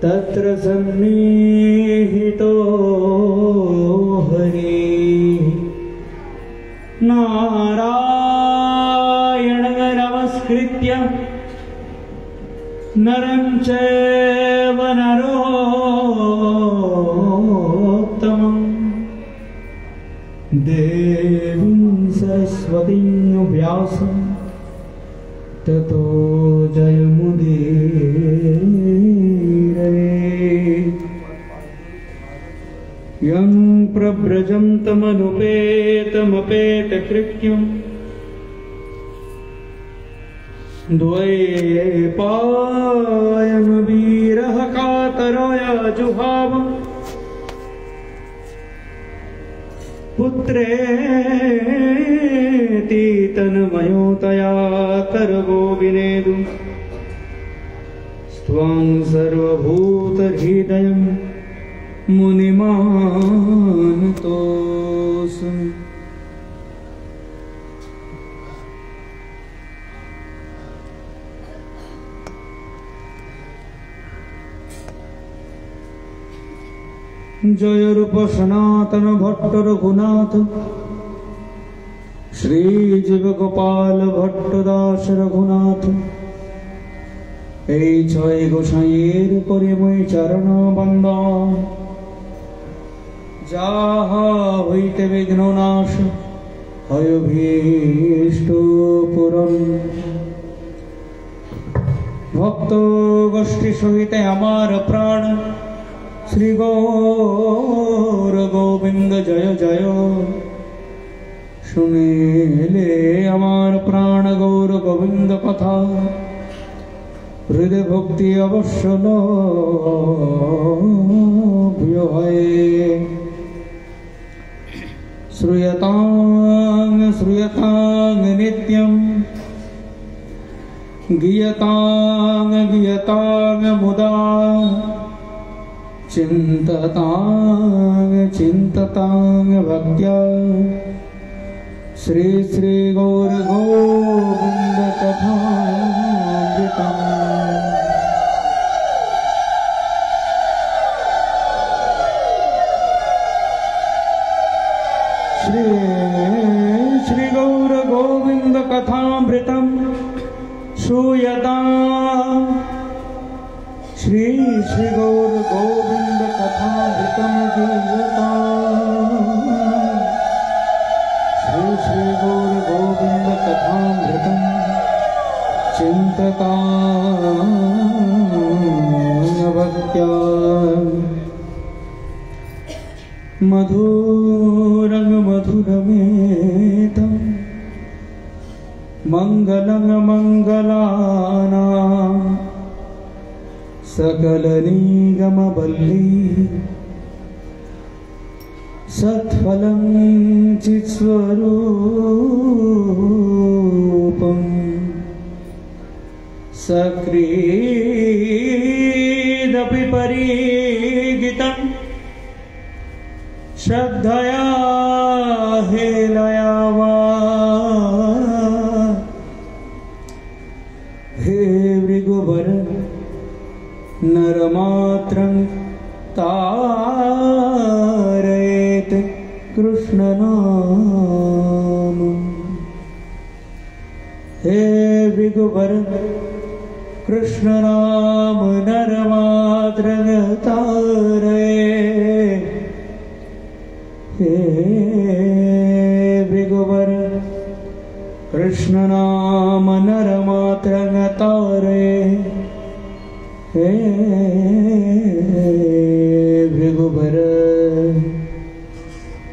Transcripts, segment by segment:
तत्र सन्निहितो हरिः नारायणं नमस्कृत्य नरं चैव नरोत्तमं देवीं सरस्वतीं व्यासं ततो जयमुदीरये। यं प्रव्रजन्तमनुपेतमपेतकृत्यं द्वैपायन वीरः कातरया जुहाव पुत्रेति तन्मयोतया कर्गो विनेदु स्वां सर्वभूतहृदयं मुनिमानतोऽस्मि। जय रूप सनातन भट्ट रघुनाथ श्री जीव गोपाल भट्ट दास रघुनाथ এই ছয় গোসাইয়ের করে মই চরণ বন্দন যাহা হইতে বিঘ্ন নাশ হয় ভীষ্ট পূরণ। ভক্ত গোষ্ঠী সহিতে আমার প্রাণ শ্রী গৌর গোবিন্দ জয় জয়। শুনিলে আমার প্রাণ গৌর গোবিন্দ কথা হৃদয় ভক্তি অবশ্য লভ্য হয়। শ্রূয়তাং শ্রূয়তাং নিত্যং গীয়তাং গীয়তাং মুদা चिंततां चिंततां भक्त्या श्री श्री गौर गोविंद कथामृतम्। श्री श्री गौर गोविंद कथामृतम् श्रूयतां श्री श्री गौर गोविंद कथामृतम् गीयताम्। श्री श्री गौर गोविंद कथामृतम् चिंततां भक्त्या मधुरं मधुरमेतं मंगलं मंगलानां सकलनिगमवल्ली सत्फलं चित्स्वरूपं सकृदपि परिगीतं श्रद्धया हेलया वा। हे भृगुवर नरमात्रं तारयेत कृष्ण नाम। हे भृगुवर कृष्ण नाम नरमात्रं तारयेत। हे भृगुवर कृष्ण नाम नरमात्रं तारयेत। हे भृगुवर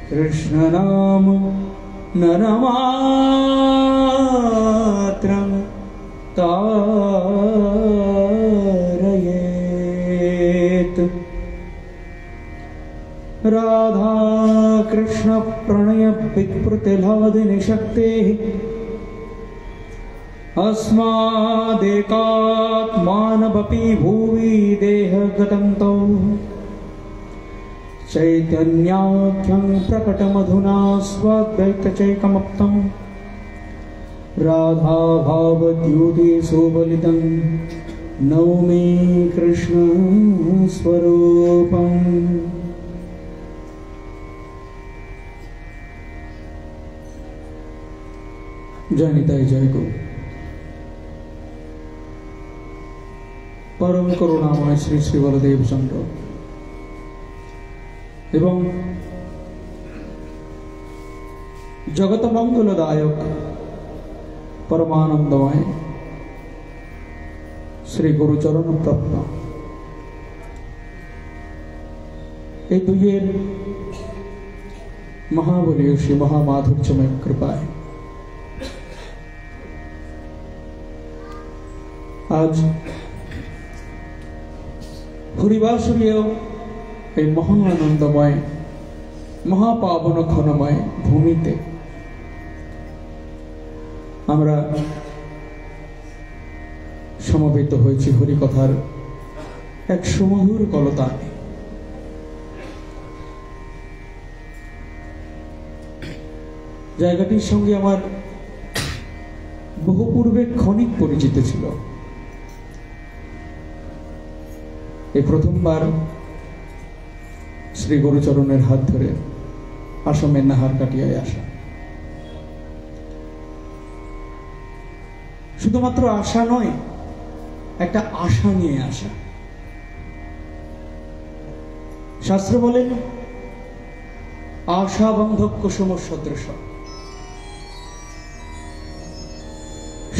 कृष्ण नाम नरमात्रं तारयेत। राधा कृष्ण प्रणय विप्रतिलादिनी शक्तेः अस्मादेकात्मानमपि भुवि देहगतं तौ चैतन्याख्यं प्रकटमधुना स्वाद्वैतचैकमप्तं राधा भावद्युति सुबलितं নৌমি কৃষ্ণ স্বরূপম। জয় নিতাই, জয় গুরু। পরম করুণাময় শ্রী শ্রী বলদেব চন্দ্র এবং জগত মঙ্গলদায়ক পরমানন্দময় শ্রী গুরুচরণ প্রাপ্ত এই দুইয়ের মহাবলীয় শ্রী মহামাধুর্যময় কৃপায় আজ হরিবাসরীয় এই মহানন্দময় মহাপাবন ক্ষণময় ভূমিতে আমরা সমবেত হয়েছি হরিকথার এক সুমধুর কলতানে। জায়গাটির সঙ্গে আমার বহু পূর্বে ক্ষণিক পরিচিত ছিল। এই প্রথমবার শ্রী গুরুচরণের হাত ধরে আসামের নাহার কাটিয়ায় আসা। শুধুমাত্র আশা নয়, একটা আশা নিয়ে আসা। শাস্ত্র বলেন আশা বন্ধক কুসুম সদৃশ।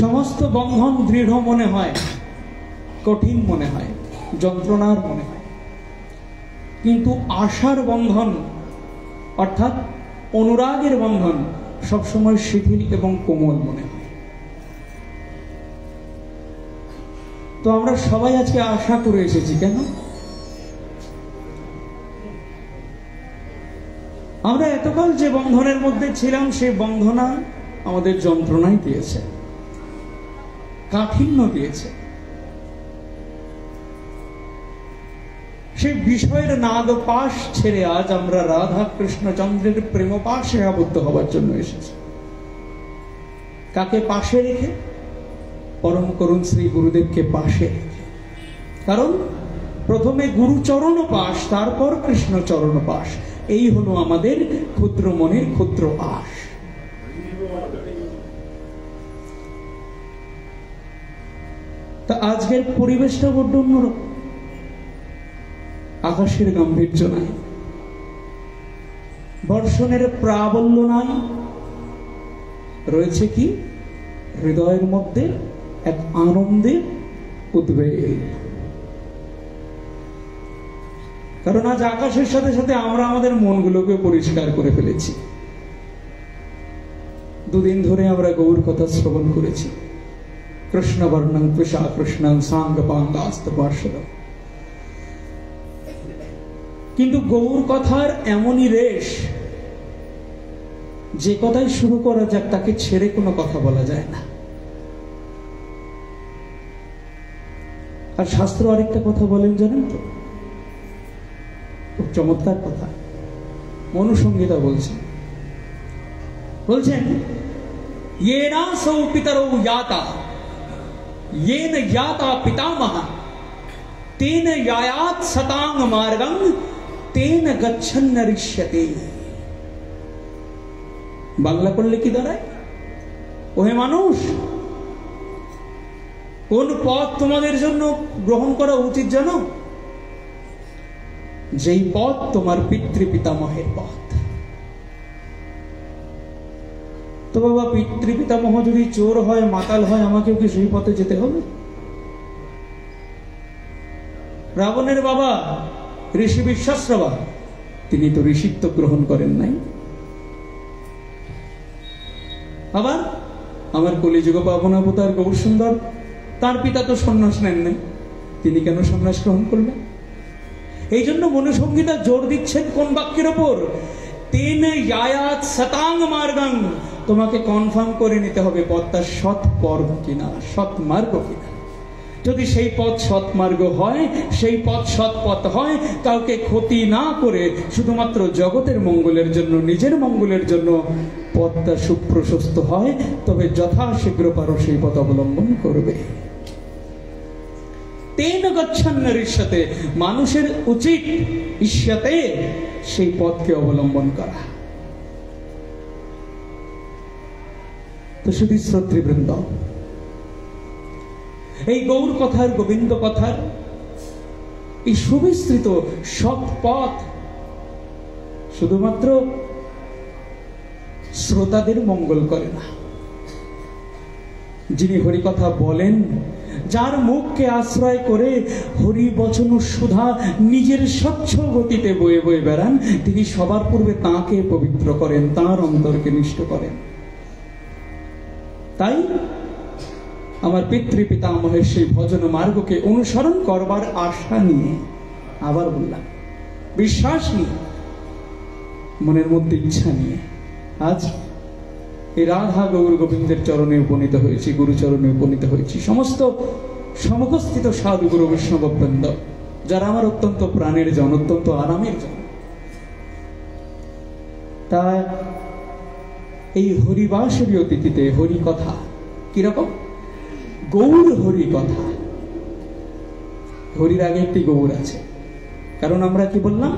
সমস্ত বন্ধন দৃঢ় মনে হয়, কঠিন মনে হয়, যন্ত্রণার মনে হয়, কিন্তু আশার বন্ধন অর্থাৎ অনুরাগের বন্ধন সবসময় শিথিল এবং কোমল মনে হয়। তো আমরা সবাই আজকে আশা করে এসেছি। কেন? আমরা এতকাল যে বন্ধনের মধ্যে ছিলাম সেই বন্ধনা আমাদের যন্ত্রণাই দিয়েছে, কাঠিন্য দিয়েছে। সেই বিষয়ের নাদ পাশ ছেড়ে আজ আমরা রাধা কৃষ্ণচন্দ্রের প্রেম পাশে আবদ্ধ হবার জন্য এসেছি। কাকে পাশে রেখে? পরম করুণ শ্রী গুরুদেবকে পাশে রেখে। কারণ প্রথমে গুরুচরণ পাশ, তারপর কৃষ্ণচরণ পাশ। এই হলো আমাদের ক্ষুদ্র মনের ক্ষুদ্র আশ। তা আজকের পরিবেশটা বড্ড অন্যরকম। আকাশের গাম্ভীর্য নাই, বর্ষণের প্রাবল্য নাই, রয়েছে কি হৃদয়ের মধ্যে এক আনন্দের উদ্বেগ। কারণ আজ আকাশের সাথে সাথে আমরা আমাদের মনগুলোকে পরিষ্কার করে ফেলেছি। দুদিন ধরে আমরা গৌর কথা শ্রবণ করেছি। কৃষ্ণ বর্ণং কৃষা কৃষ্ণং সাঙ্গ পাঙ্গাস্ত পার্শ্বদ। কিন্তু গৌর কথার এমনই রেশ, যে কথাই শুরু করা যাক তাকে ছেড়ে কোনো কথা বলা যায় না। আর শাস্ত্র আরেকটা কথা বলেন জানেন তো, খুব চমৎকার কথা। মনুসংহিতা বলছেন येना सौ पितरौ याता येन याता पितामह तेन यायात सतांग मार्गं तेन गच्छन् नरिष्यते। বাংলা করলে কি দাঁড়ায়? ওহে মানুষ, কোন পথ তোমাদের জন্য গ্রহণ করা উচিত জানো? যেই পথ তোমার পিতৃপিতামহের পথ। তো বাবা, পিতৃপিতামহ যদি চোর হয়, মাতাল হয়, আমাকেও কি সেই পথে যেতে হবে? রাবণের বাবা ঋষি বিশ্বাসরাবা, তিনি তো ঋষিত্ব গ্রহণ করেন নাই। আবার আমার কলিযুগ পাবন অবতার গৌর সুন্দর, তার পিতা তো সন্ন্যাস নেন নাই, তিনি কেন সন্ন্যাস গ্রহণ করলেন? এই জন্য মনুসংহিতা জোর দিচ্ছেন কোন বাক্যের ওপর? তেন ইয়ায়াত সতাং মার্গং। তোমাকে কনফার্ম করে নিতে হবে পথটা সৎ পর্ব কিনা, সৎ মার্গ কিনা। যদি সেই পথ সৎ মার্গ হয়, সেই পথ সৎ পথ হয়, কাউকে ক্ষতি না করে শুধুমাত্র জগতের মঙ্গলের জন্য, নিজের মঙ্গলের জন্য পথটা সুপ্রশস্ত হয়, তবে যথাশীঘ্র পারো সেই পথ অবলম্বন করবে। তেন গচ্ছান ঋষ্যতে, মানুষের উচিত ইষ্যতে সেই পথকে অবলম্বন করা। তো শুধু শ্রোতৃবৃন্দ, এই গৌর কথার, গোবিন্দ কথার এই সুবিস্তৃত সৎ পথ শুধুমাত্র শ্রোতাদের মঙ্গল করে না। যিনি হরিকথা বলেন, যার মুখকে আশ্রয় করে হরি বচন সুধা নিজের স্বচ্ছ গতিতে বয়ে বয়ে বেড়ান, তিনি সবার পূর্বে তাঁকে পবিত্র করেন, তাঁর অন্তরকে নিষ্ঠ করেন। তাই আমার পিতৃ পিতামহের সেই ভজন মার্গকে অনুসরণ করবার আশা নিয়ে, আবার বললাম বিশ্বাস নিয়ে, মনের মধ্যে ইচ্ছা নিয়ে আজ এই রাধা গৌর গোবিন্দের চরণে উপনীত হয়েছি, গুরুচরণে উপনীত হয়েছি। সমস্ত সমুখস্থিত সাধু গুরু বৈষ্ণববৃন্দ, যারা আমার অত্যন্ত প্রাণের জন, অত্যন্ত আরামের জন, তা এই হরিবাসরী অতিথিতে হরি কথা কিরকম? গৌর হরি কথা। হরির আগে একটি গৌর আছে, কারণ আমরা কি বললাম?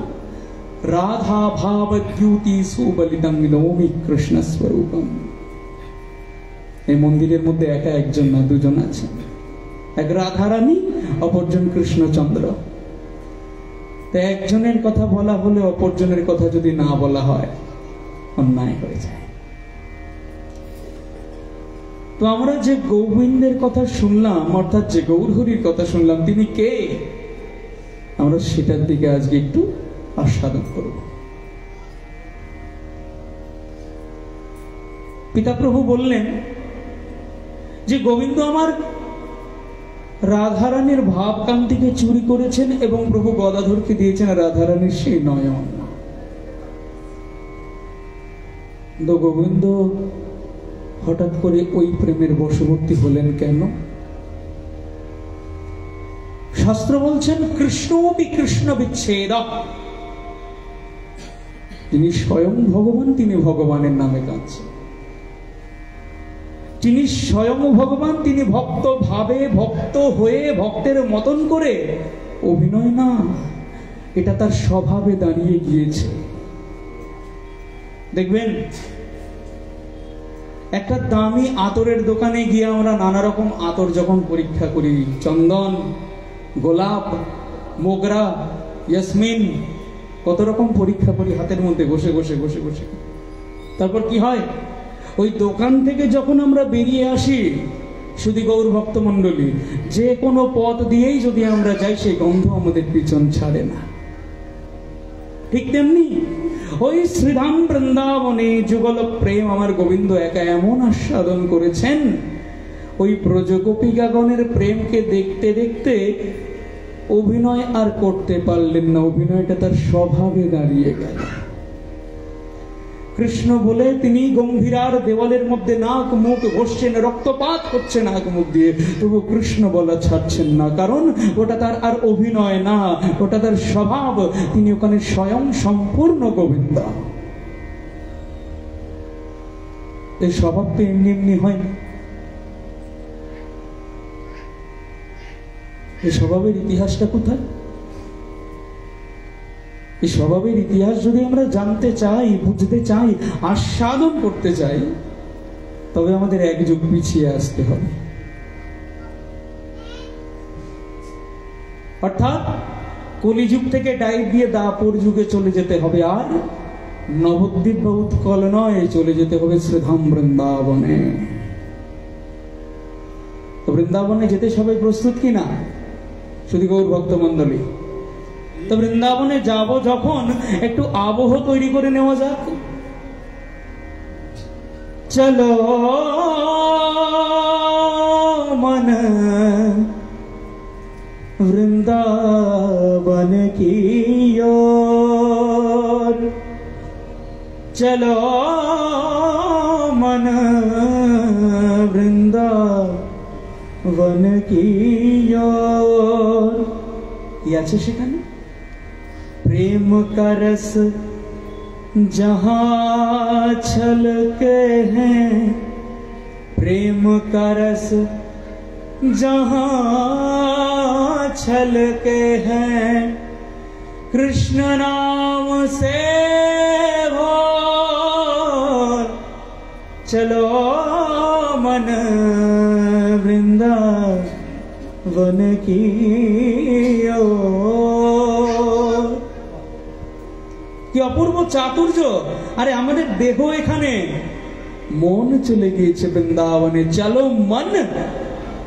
রাধা ভাব দ্যুতি সুবলিতং নৌমি কৃষ্ণ স্বরূপম। এই মন্দিরের মধ্যে একা একজন না, দুজন আছেন। এক রাধারানী, অপরজন কৃষ্ণচন্দ্র। তো একজনের কথা বলা হলে অপরজনের কথা যদি না বলা হয়, অন্যায় হয়ে যায়। তো আমরা যে গোবিন্দের কথা শুনলাম, অর্থাৎ যে গৌরহরির কথা শুনলাম, তিনি কে? আমরা সেটার দিকে আজকে একটু আস্বাদন করব। পিতা প্রভু বললেন যে গোবিন্দ আমার রাধারানীর ভাবকান্তিকে চুরি করেছেন এবং প্রভু গদাধরকে দিয়েছেন রাধারানীর সেই নয়ন। তো গোবিন্দ হঠাৎ করে ওই প্রেমের বশবর্তী হলেন কেন? শাস্ত্র বলছেন কৃষ্ণপি কৃষ্ণ বিচ্ছেদ। তিনি স্বয়ং ভগবান, তিনি ভগবানের নামে কাঁদছেন। তিনি স্বয়ং ভগবান, তিনি ভক্ত ভাবে, ভক্ত হয়ে, ভক্তের মতন করে, অভিনয় না, এটা তার স্বভাবে দাঁড়িয়ে গিয়েছে। দেখবেন একটা দামি আতরের দোকানে গিয়ে আমরা নানা রকম আতর যখন পরীক্ষা করি, চন্দন, গোলাপ, মোগরা, ইয়াসমিন, কত রকম পরীক্ষা করি হাতের মধ্যে বসে বসে বসে বসে। তারপর কি হয়? ওই দোকান থেকে যখন আমরা বেরিয়ে আসি, শুধু গৌর ভক্ত মন্ডলী, যে কোনো পথ দিয়েই যদি আমরা যাই, সেই গন্ধ আমাদের পিছন ছাড়ে না। ঠিক তেমনি ওই শ্রীধাম বৃন্দাবনে যুগল প্রেম আমার গোবিন্দ একা এমন আস্বাদন করেছেন, ওই ব্রজগোপিকাগণের প্রেমকে দেখতে দেখতে অভিনয় আর করতে পারলেন না। অভিনয়টা তার স্বভাবে দাঁড়িয়ে গেল। কৃষ্ণ বলে তিনি গম্ভীরার দেওয়ালের মধ্যে নাক মুখ ঘষছেন, রক্তপাত হচ্ছে নাক মুখ দিয়ে, তবু কৃষ্ণ বলা ছাড়ছেন না, কারণ ওটা তার আর অভিনয় না, ওটা তার স্বভাব। তিনি ওখানে স্বয়ং সম্পূর্ণ গোবিন্দ। এই স্বভাব তো এমনি এমনি হয় না। এই স্বভাবের ইতিহাসটা কোথায়? এই স্বভাবের ইতিহাস যদি আমরা জানতে চাই, বুঝতে চাই, আস্বাদন করতে চাই, তবে আমাদের এক যুগ পিছিয়ে আসতে হবে। অর্থাৎ কলিযুগ থেকে ডাইভ দিয়ে দাপর যুগে চলে যেতে হবে, আর নবদ্বীপ বা উৎকল নয়, চলে যেতে হবে শ্রীধাম বৃন্দাবনে। তো বৃন্দাবনে যেতে সবাই প্রস্তুত কিনা? শুধু গৌর ভক্ত মন্ডলী। তো বৃন্দাবনে যাব যখন, একটু আবহ তৈরি করে নেওয়া যাক। চলো মন বৃন্দাবন কি ওর, চলো মন বৃন্দাবন কি ওর। কি আছে সেখানে? प्रेम का रस जहां छलके हैं, प्रेम का रस जहां छलके हैं कृष्ण नाम से भोर, चलो मन वृंदावन की ओर। কি অপূর্ব চাতুর্য! আরে আমাদের দেহ এখানে, মন চলে গিয়েছে বৃন্দাবনে। চলো মন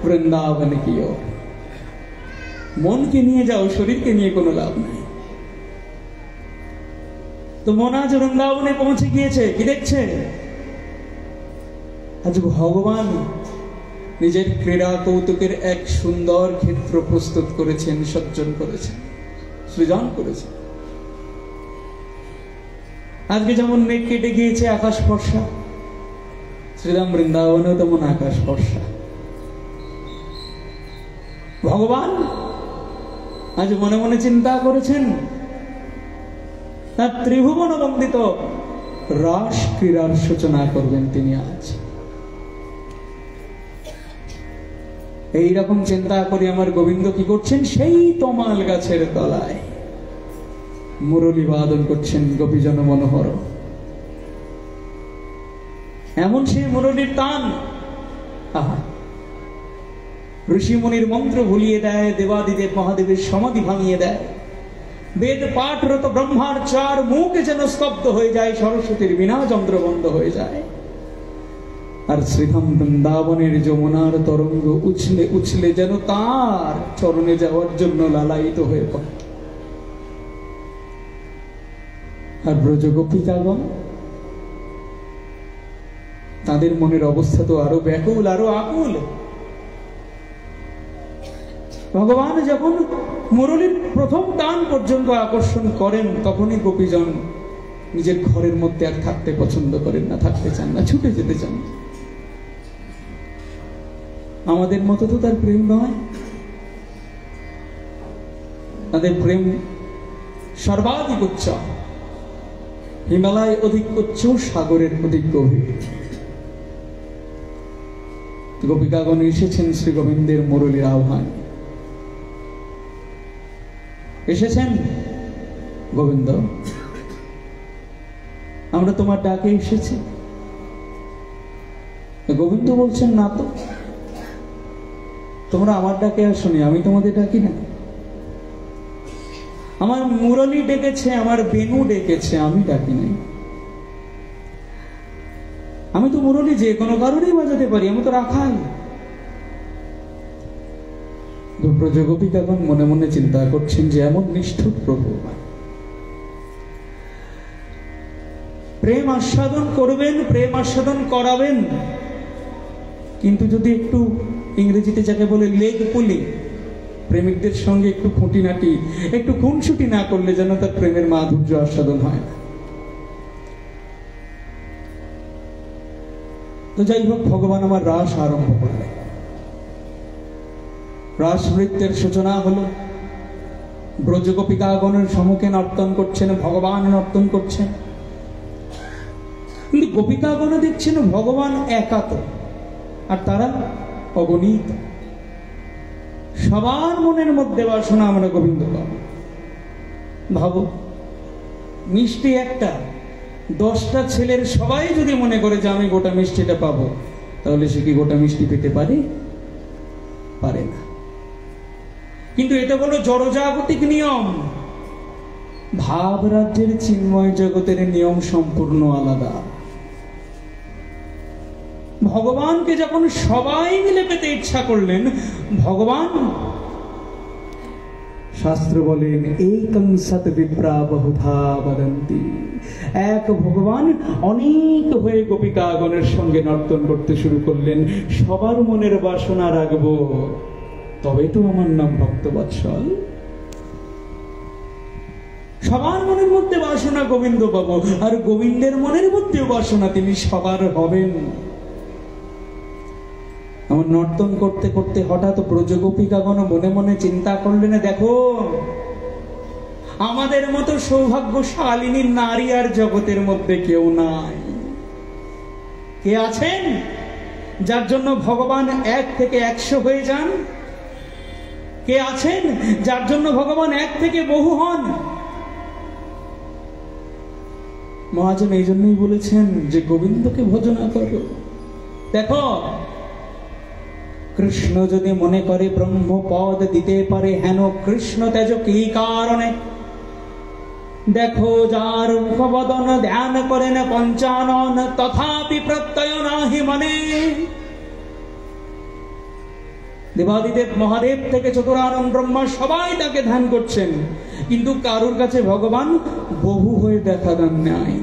বৃন্দাবন কি ওর। মনকে নিয়ে যাও, শরীরকে নিয়ে কোনো লাভ নাই। তো মন আজ বৃন্দাবনে পৌঁছে গিয়েছে। কি দেখছে? আজ ভগবান নিজের ক্রীড়া কৌতুকের এক সুন্দর ক্ষেত্র প্রস্তুত করেছেন, সজ্জন করেছেন, সৃজন করেছেন। আজকে যেমন মেঘ কেটে গিয়েছে, আকাশ ফর্সা, শ্রীরাম বৃন্দাবনেও তেমন আকাশ ফর্সা। ভগবান আজ মনে মনে চিন্তা করেছেন তার ত্রিভুবন বন্দিত রাস ক্রীড়ার সূচনা করবেন তিনি আজ। এইরকম চিন্তা করে আমার গোবিন্দ কি করছেন? সেই তমাল গাছের তলায় মুরলী বাদন করছেন গোপীজন মনোহর। এমন সেই মুরলীর টান, আহা, ঋষি মুনির মন্ত্র ভুলিয়ে দেয়, দেবাদিদেব মহাদেবের সমাধি ভাঙিয়ে দেয়, বেদ পাঠরত ব্রহ্মার চার মুখ যেন স্তব্ধ হয়ে যায়, সরস্বতীর বিনা যন্ত্র বন্ধ হয়ে যায়। আর শ্রীধাম বৃন্দাবনের যমুনার তরঙ্গ উছলে উছলে যেন তার চরণে যাওয়ার জন্য লালায়িত হয়ে পড়ে। আর ব্রজগোপিকাগণ, তাদের মনের অবস্থা তো আরো ব্যাকুল, আরো আকুল। ভগবান যখন মুরলীর প্রথম টান পর্যন্ত আকর্ষণ করেন, তখনই গোপীজন নিজের ঘরের মধ্যে আর থাকতে পছন্দ করেন না, থাকতে চান না, ছুটে যেতে চান। আমাদের মতো তো তার প্রেম নয়। তাদের প্রেম সর্বাধিক উচ্চ, হিমালয় অধিক উচ্চ, সাগরের অধিক গভীর। গোপিকাগণ এসেছেন শ্রী গোবিন্দের মুরলীর আহ্বান। এসেছেন, গোবিন্দ আমরা তোমার ডাকে এসেছি। গোবিন্দ বলছেন, না তো, তোমরা আমার ডাকে আসোনি, আমি তোমাদের ডাকি না। আমার মুরলী ডেকেছে, আমার বেনু ডেকেছে, আমি ডাকি নাই। আমি তো মুরলী যে কোনো কারণেই বাজাতে পারি, আমি তো রাখাই। ব্রজগোপিকাগণ মনে মনে চিন্তা করছেন যে এমন নিষ্ঠুর প্রভু, প্রেম আস্বাদন করবেন, প্রেম আস্বাদন করাবেন, কিন্তু যদি একটু ইংরেজিতে যাকে বলে লেগ পুলিং, প্রেমিকদের সঙ্গে একটু খুঁটিনাটি, একটু খুনসুটি না করলে যেন তার প্রেমের মাধুর্য আস্বাদন হয় না। তো যাই হোক, ভগবান আমার রাস আরম্ভ করলেন। রাস নৃত্যের সূচনা হলো। ব্রজগোপিকাগণের সম্মুখে নর্তন করছেন, ভগবান নর্তন করছেন। কিন্তু গোপিকাগণ দেখছেন ভগবান একাত, আর তারা অগণিত। সবার মনের মধ্যে বাসনা আমরা গোবিন্দ পাবো। ভাবো, মিষ্টি একটা, 10টা ছেলের সবাই যদি মনে করে যে আমি গোটা মিষ্টিটা পাবো, তাহলে সে কি গোটা মিষ্টি পেতে পারে? পারে না। কিন্তু এটা হলো জড়জাগতিক নিয়ম। ভাব রাজ্যের চিন্ময় জগতের নিয়ম সম্পূর্ণ আলাদা। ভগবানকে যখন সবাই মিলে পেতে ইচ্ছা করলেন, ভগবান, শাস্ত্র বলেন, একং সৎ বিপ্রা বহুধা বদন্তি, এক ভগবান অনেক হয়ে গোপিকাগণের সঙ্গে নর্তন করতে শুরু করলেন। সবার মনের বাসনা রাখবো, তবে তো আমার নাম ভক্তবৎসল। সবার মনের মধ্যে বাসনা গোবিন্দ পাবো, আর গোবিন্দের মনের মধ্যে বাসনা তিনি সবার হবেন। আমার নর্তন করতে করতে হঠাৎ ব্রজগোপিকাগণ মনে মনে চিন্তা করলেন, দেখো আমাদের মতো সৌভাগ্যশালিনী নারী আর জগতের মধ্যে কেউ নাই। কে আছেন যার জন্য ভগবান 1 থেকে 100 হয়ে যান? কে আছেন যার জন্য ভগবান এক থেকে বহু হন? মহাজন এই জন্যই বলেছেন যে গোবিন্দকে ভজনা করো। দেখো, কৃষ্ণ যদি মনে করে ব্রহ্মপদ দিতে পারে, হেন কৃষ্ণ তেজ কি কারণে? দেখো, যার মুখবদন ধ্যান করেন পঞ্চানন, তথাপি প্রত্যয় নাহি মনে। দেবাদিদেব মহাদেব থেকে চতুরানন ব্রহ্মা সবাই তাকে ধ্যান করছেন, কিন্তু কারুর কাছে ভগবান বহু হয়ে দেখা দেন নাই,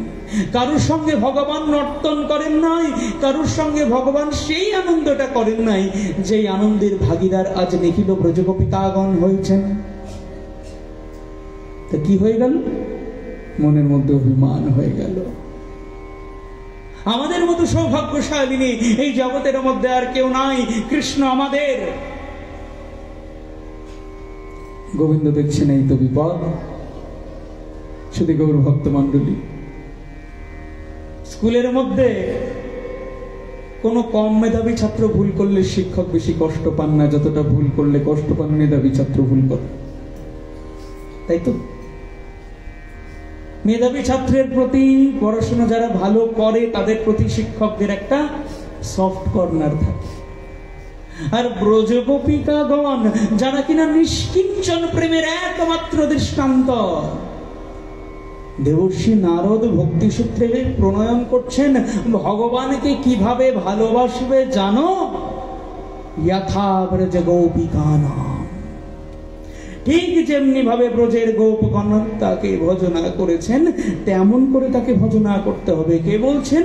কারুর সঙ্গে ভগবান নর্তন করেন নাই, কারুর সঙ্গে ভগবান সেই আনন্দটা করেন নাই যেই আনন্দের ভাগীদার আজ নিখিল ব্রজগোপিকাগণ হয়েছেন। তা কি হয়ে গেল? মনের মধ্যে অভিমান হয়ে গেল। আমাদের মতো সৌভাগ্যশালিনী এই জগতের মধ্যে আর কেউ নাই, কৃষ্ণ আমাদের। গোবিন্দ দেখছেন এই তো বিপদ। শুধু গৌর ভক্ত মণ্ডলী, স্কুলের মধ্যে কোনো কম মেধাবী ছাত্র ভুল করলে শিক্ষক বেশি কষ্ট পান না, যতটা ভুল করলে কষ্ট পান মেধাবী ছাত্র ভুল করে, তাই তো? মেধাবী ছাত্রের প্রতি, পড়াশোনা যারা ভালো করে তাদের প্রতি শিক্ষকদের একটা সফট কর্নার থাকে। আর ব্রজগোপিকাগণ যারা কিনা নিষ্কিঞ্চন প্রেমের একমাত্র দৃষ্টান্ত, দেবর্ষি নারদ ভক্তি সূত্রে প্রণয়ন করছেন ভগবানকে কিভাবে ভালোবাসবে জানো? যথা ব্রজ গোপিকানাম, ঠিক যেমনি ভাবে ব্রজের গোপগণ তাকে ভজনা করেছেন তেমন করে তাকে ভজনা করতে হবে। কে বলছেন?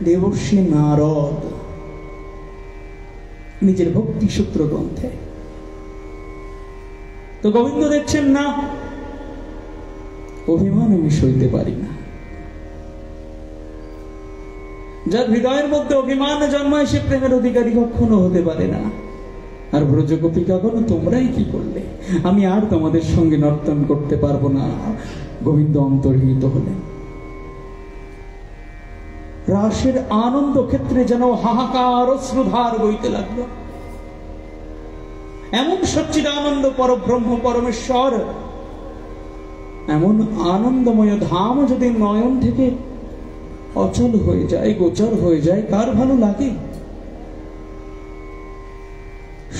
দেবর্ষি নারদ নিজের ভক্তি সূত্র গ্রন্থে। তো গোবিন্দ দেখছেন না, অভিমান আমি সইতে পারি না। যার হৃদয়ের মধ্যে অভিমান জন্মায় সে প্রেমের অধিকারী কখনো হতে পারে না। আর ব্রজগোপিকাগণ তোমরাই কি করলে? আমি আর তোমাদের সঙ্গে নর্তন করতে পারবো না। গোবিন্দ অন্তর্হিত হলেন। রাসের আনন্দ ক্ষেত্রে যেন হাহাকার অশ্রুধার বইতে লাগলো। এমন সচ্চিদানন্দ পরব্রহ্ম পরমেশ্বর, এমন আনন্দময় ধাম যদি নয়ন থেকে অচল হয়ে যায়, গোচর হয়ে যায়, কার ভালো লাগে?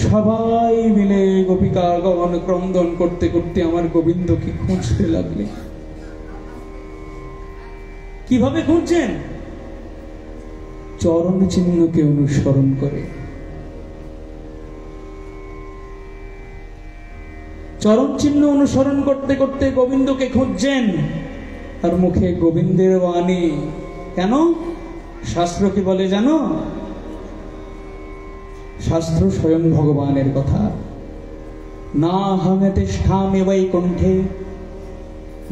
সবাই মিলে গোপিকাগণ ক্রন্দন করতে করতে আমার গোবিন্দকে খুঁজতে লাগলে। কিভাবে খুঁজছেন? চরণ চিহ্নকে অনুসরণ করে। চরণ চিহ্ন অনুসরণ করতে করতে গোবিন্দকে খুঁজছেন, আর মুখে গোবিন্দের বাণী। কেন? শাস্ত্র কি বলে জানো? শাস্ত্র স্বয়ং ভগবানের কথা। না হামে তিষ্ঠামি বৈকুণ্ঠে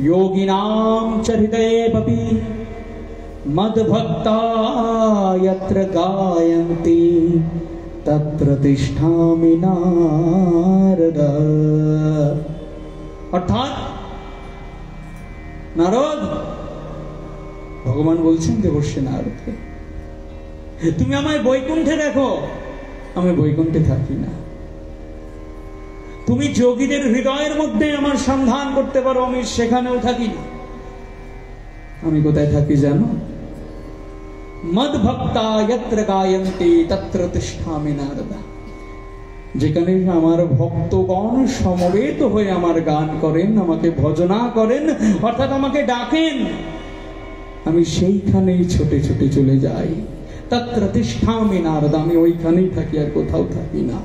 যোগিনাম চরিতেপি মদ্ভক্তা যত্র গায়ন্তি তত্র তিষ্ঠামি নারদ। অর্থাৎ নারদ, ভগবান বলছেন দেবর্ষি নারদকে, তুমি আমায় বৈকুণ্ঠে দেখো, আমি বৈকুণ্ঠে থাকি না। তুমি যোগীদের হৃদয়ের মধ্যে আমার সন্ধান করতে পারো, আমি সেখানেও থাকি না। আমি কোথায় থাকি জানো? মদ্ভক্তা যত্র গায়ন্তি তত্র তিষ্ঠামি নারদা। যেখানে আমার ভক্তগণ সমবেত হয়ে আমার গান করেন, আমাকে ভজনা করেন, অর্থাৎ আমাকে ডাকেন, আমি সেইখানেই ছুটে ছুটে চলে যাই। তত্র তিষ্ঠামি নারদ, আমি ওইখানেই থাকি, আর কোথাও থাকি না।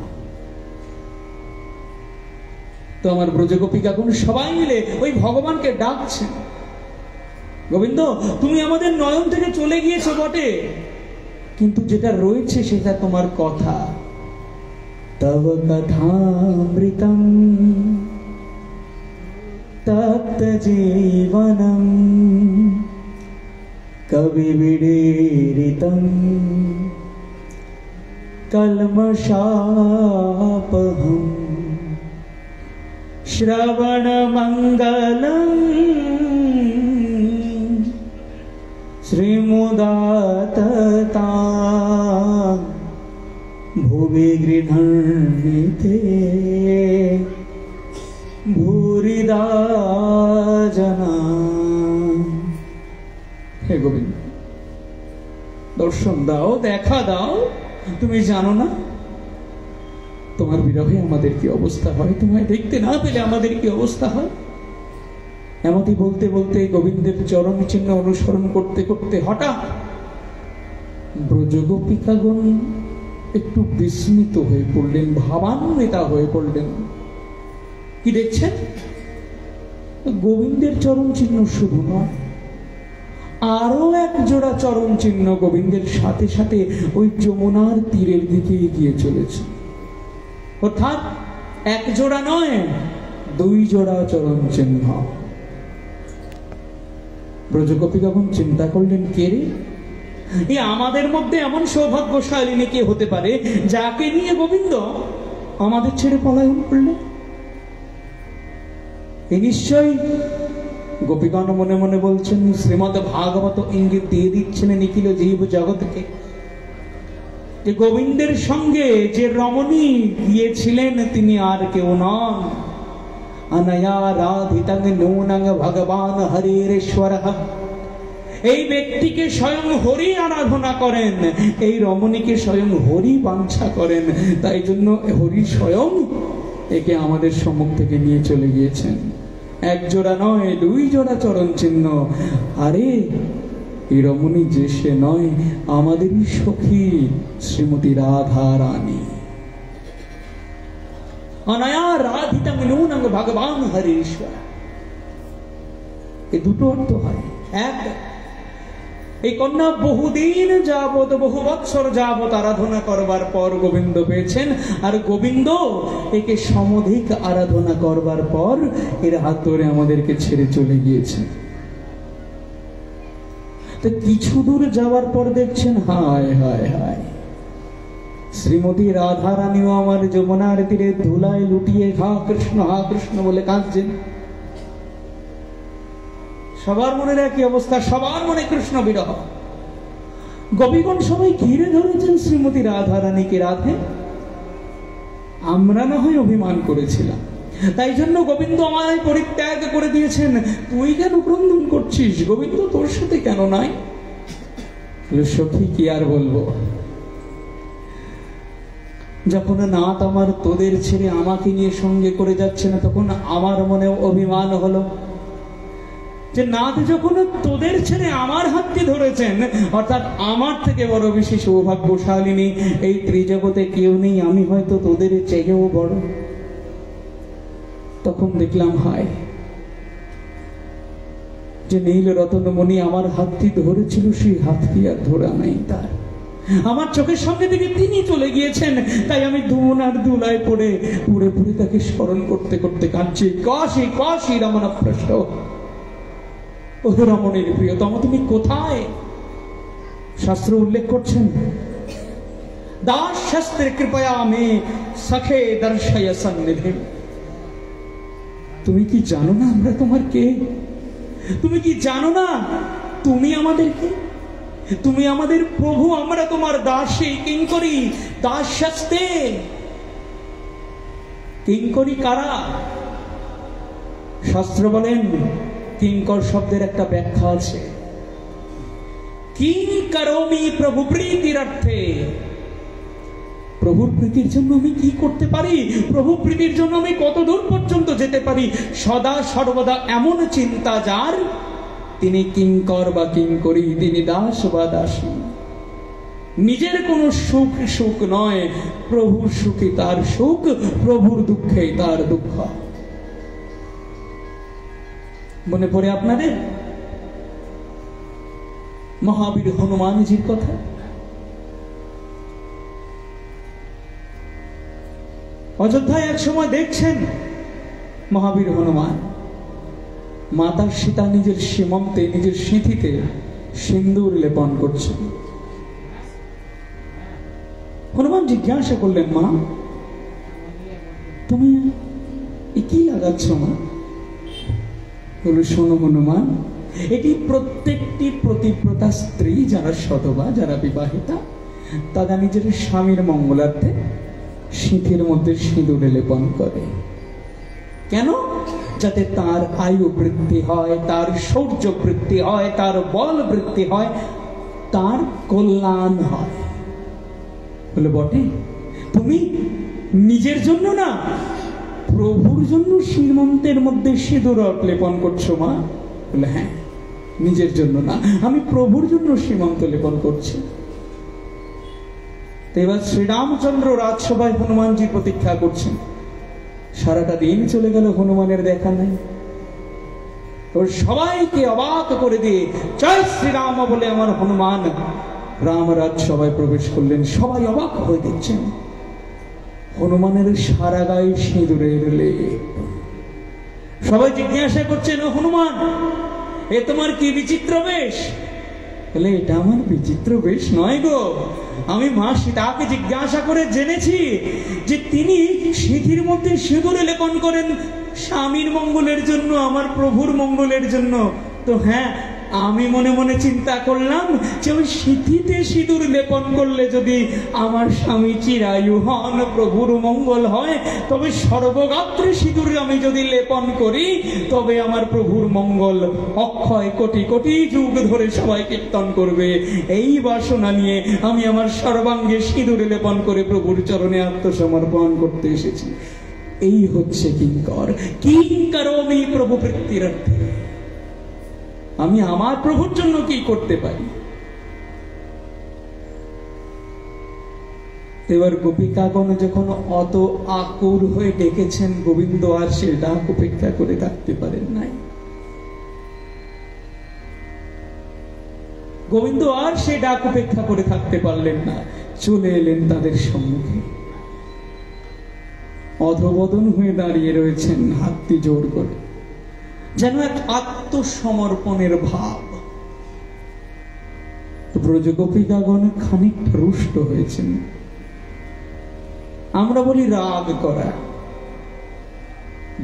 তো আমার ব্রজগোপিকাগণ সবাই মিলে ওই ভগবানকে ডাকছেন, গোবিন্দ তুমি আমাদের নয়ন থেকে চলে গিয়েছো বটে, কিন্তু যেটা রয়েছে সেটা তোমার কথা। তব কথামৃতম তপ্ত জীবনম কবি বিড়িরিতম কলমশাপহম শ্রবণ মঙ্গলম শ্রীমুদাততা ভুবি গৃহণীতে বিরাজনা। হে গোবিন্দ, দর্শন দাও, দেখা দাও। তুমি জানো না তোমার বিরহে আমাদের কি অবস্থা হয়, তোমায় দেখতে না পেলে আমাদের কি অবস্থা হয়। এমনই বলতে বলতে গোবিন্দের চরণ চিহ্ন অনুসরণ করতে করতে হঠাৎ ব্রজগোপিকাগণ একটু বিস্মিত হয়ে পড়লেন, ভাবান্বিতা হয়ে পড়লেন। কি দেখছেন? গোবিন্দের চরণ চিহ্ন শুধু নয়, আরো এক জোড়া চরণ চিহ্ন গোবিন্দের সাথে সাথে ওই যমুনার তীরের দিকে এগিয়ে চলেছে। অর্থাৎ এক জোড়া নয়, দুই জোড়া চরণ চিহ্ন। ব্রজগোপিকাগণ চিন্তা করলেন, কে রে? আমাদের মধ্যে এমন সৌভাগ্যশালিনী কে হতে পারে যাকে নিয়ে গোবিন্দ আমাদের ছেড়ে পলায়ন করলেন? নিশ্চয়ই গোপীগণ মনে মনে বলছেন, শ্রীমদ ভাগবত ইঙ্গিত দিয়ে দিচ্ছেন নিখিল জীব জগৎকে যে গোবিন্দের সঙ্গে যে রমণী গিয়েছিলেন তিনি আর কেউ নন, অনয়া রাধিতং নূনং ভগবান হরিরেশ্বরঃ। এই ব্যক্তিকে স্বয়ং হরি আরাধনা করেন, এই রমণীকে স্বয়ং হরি বাঞ্ছা করেন। তাই জন্য হরি স্বয়ং একে আমাদের সম্মুখ থেকে নিয়ে চলে গিয়েছেন। এক জোড়া নয়, দুই জোড়া চরণ চিহ্ন। আরে এই রমণী যে সে নয়, আমাদেরই সখী শ্রীমতী রাধা রানী। অনয়া রাধিতং নূনং ভগবান হরিশ্বর। এই দুটো অর্থ হয়। এক, এই কন্যা বহুদিন যাবত, বহু বৎসর যাবত আরাধনা করবার পর গোবিন্দ পেয়েছেন, আর গোবিন্দ একে সমধিক আরাধনা করবার পর এর হাত ধরে আমাদেরকে ছেড়ে চলে গিয়েছেন। তো কিছু দূর যাওয়ার পর দেখছেন, হায় হায় হায়, শ্রীমতী রাধা রানীও আমার যমুনার তীরে ধুলায় লুটিয়ে হা কৃষ্ণ বলে কাঁদছেন। সবার মনের একই অবস্থা, সবার মনে কৃষ্ণ বিরহ। গোপীগণ সবাই ঘিরে ধরেছেন শ্রীমতী রাধা রানীকে। রাধে, আমরা না হয় অভিমান করেছিলাম, তাই জন্য গোবিন্দ আমায় পরিত্যাগ করে দিয়েছেন, তুই কেন ক্রন্দন করছিস? গোবিন্দ তোর সাথে কেন নাই? সখী, কি আর বলবো, যখন নাথ আমার তোদের ছেড়ে আমাকে নিয়ে সঙ্গে করে যাচ্ছে না, তখন আমার মনে অভিমান হলো যে নাথ যখন তোদের ছেড়ে আমার হাতকে ধরেছেন, অর্থাৎ আমার থেকে বড় বেশি সৌভাগ্যশালিনী এই ত্রিজগতে কেউ নেই, আমি হয়তো তোদের চেয়েও বড়। তখন দেখলাম, হায়, যে নীল রতনমণি আমার হাতটি ধরেছিল, সেই হাতটি আর ধরা নাই তার। আমার চোখের সামনে থেকে তিনি চলে গিয়েছেন, তাই আমি ধুমনার ধুলায় পড়ে পুড়ে পুড়ে তাকে স্মরণ করতে করতে কাঁদছি। কাশী কাশী রমণ প্রশ্ন, ও রমণীর প্রিয়তম তুমি কোথায়? শাস্ত্র উল্লেখ করছেন, দাস শাস্ত্রে কৃপয়া মে সখে দর্শয় সন্নিধি। তুমি কি জানো না আমরা তোমার কে? তুমি কি জানো না তুমি আমাদের কে? তুমি আমাদের প্রভু, আমরা তোমার দাসী কিঙ্করী। দাস শাস্তে কিঙ্করী কারা? শাস্ত্র বলেন, কিঙ্কর শব্দের একটা ব্যাখ্যা আছে, কিং করোমি প্রভু প্রীতির অর্থে। প্রভুর প্রীতির জন্য আমি কি করতে পারি, প্রভু প্রীতির জন্য আমি কত দূর পর্যন্ত যেতে পারি, সদা সর্বদা এমন চিন্তা যার, তিনি কিঙ্কর বা কিঙ্করী, তিনি দাস বা দাসী। নিজের কোনো সুখ সুখ নয়, প্রভুর সুখে তার সুখ, প্রভুর দুঃখে তার দুঃখ। মনে পড়ে আপনাদের মহাবীর হনুমানজির কথা? অযোধ্যায় এক সময় দেখছেন মহাবীর হনুমান মাতা সীতা নিজের সীমন্তে, নিজের সিঁথিতে সিন্দুর লেপন করছেন। হনুমান জিজ্ঞাসা করলেন, মা তুমি কি লাগাচ্ছ মা? বলে, শোনো হনুমান, এটি প্রত্যেকটি প্রতিব্রতা স্ত্রী যারা সধবা, যারা বিবাহিতা, তারা নিজের স্বামীর মঙ্গলার্থে সিঁথির মধ্যে সিঁদুরে লেপন করে। কেন? যাতে তার আয়ু বৃদ্ধি হয়, তার শৌর্য বৃদ্ধি হয়, তার বল বৃদ্ধি হয়, তার কল্যাণ হয়। বলে বটে, তুমি নিজের জন্য না, প্রভুর জন্য সীমন্তের মধ্যে সিঁদুর লেপন করছো মা? বলে হ্যাঁ, নিজের জন্য না, আমি প্রভুর জন্য সীমন্ত লেপন করছি। এবার শ্রীরামচন্দ্র রাজসভায় হনুমানজির প্রতীক্ষা করছেন। সারাটা দিন চলে গেল, হনুমানের দেখা নাই। তোর সবাইকে অবাক করে দিয়ে জয় শ্রীরাম বলে আমার হনুমান রাম রাজসভায় প্রবেশ করলেন। সবাই অবাক হয়ে দেখছেন হনুমানের সারা গায়ে সিঁদুরের লেপ। সবাই জিজ্ঞাসা করছেন, ও হনুমান, এ তোমার কি বিচিত্র বেশ? বলে, এটা আমার বিচিত্র বেশ নয় গো, আমি মা সীতাকে জিজ্ঞাসা করে জেনেছি যে তিনি সিঁথির মধ্যে সিঁদুর লেপন করেন স্বামীর মঙ্গলের জন্য, আমার প্রভুর মঙ্গলের জন্য। তো হ্যাঁ, আমি মনে মনে চিন্তা করলাম যে ওই সিঁথিতে সিঁদুর লেপন করলে যদি আমার স্বামী চিরায়ু হন, প্রভুর মঙ্গল হয়, তবে সর্বগাত্রে সিঁদুর আমি যদি লেপন করি, তবে আমার প্রভুর মঙ্গল অক্ষয় কোটি কোটি যুগ ধরে সবাই কীর্তন করবে। এই বাসনা নিয়ে আমি আমার সর্বাঙ্গে সিঁদুর লেপন করে প্রভুর চরণে আত্মসমর্পণ করতে এসেছি। এই হচ্ছে কিঙ্কর। কিঙ্করোমি প্রভু বৃত্তিরর্থে, আমি আমার প্রভুর জন্য কি করতে পারি। এবার গোপিকাগণ যখন অত আকুল হয়ে ডেকেছেন, গোবিন্দ আর সে ডাক উপেক্ষা করে থাকতে পারেন নাই। গোবিন্দ আর সে ডাক উপেক্ষা করে থাকতে পারলেন না, চলে এলেন তাদের সম্মুখে। অধবদন হয়ে দাঁড়িয়ে রয়েছেন, হাতটি জোর করে, যেন এক আত্মসমর্পণের ভাব। ব্রজগোপিকাগণ খানিকটা রুষ্ট হয়েছেন। আমরা বলি রাগ করা।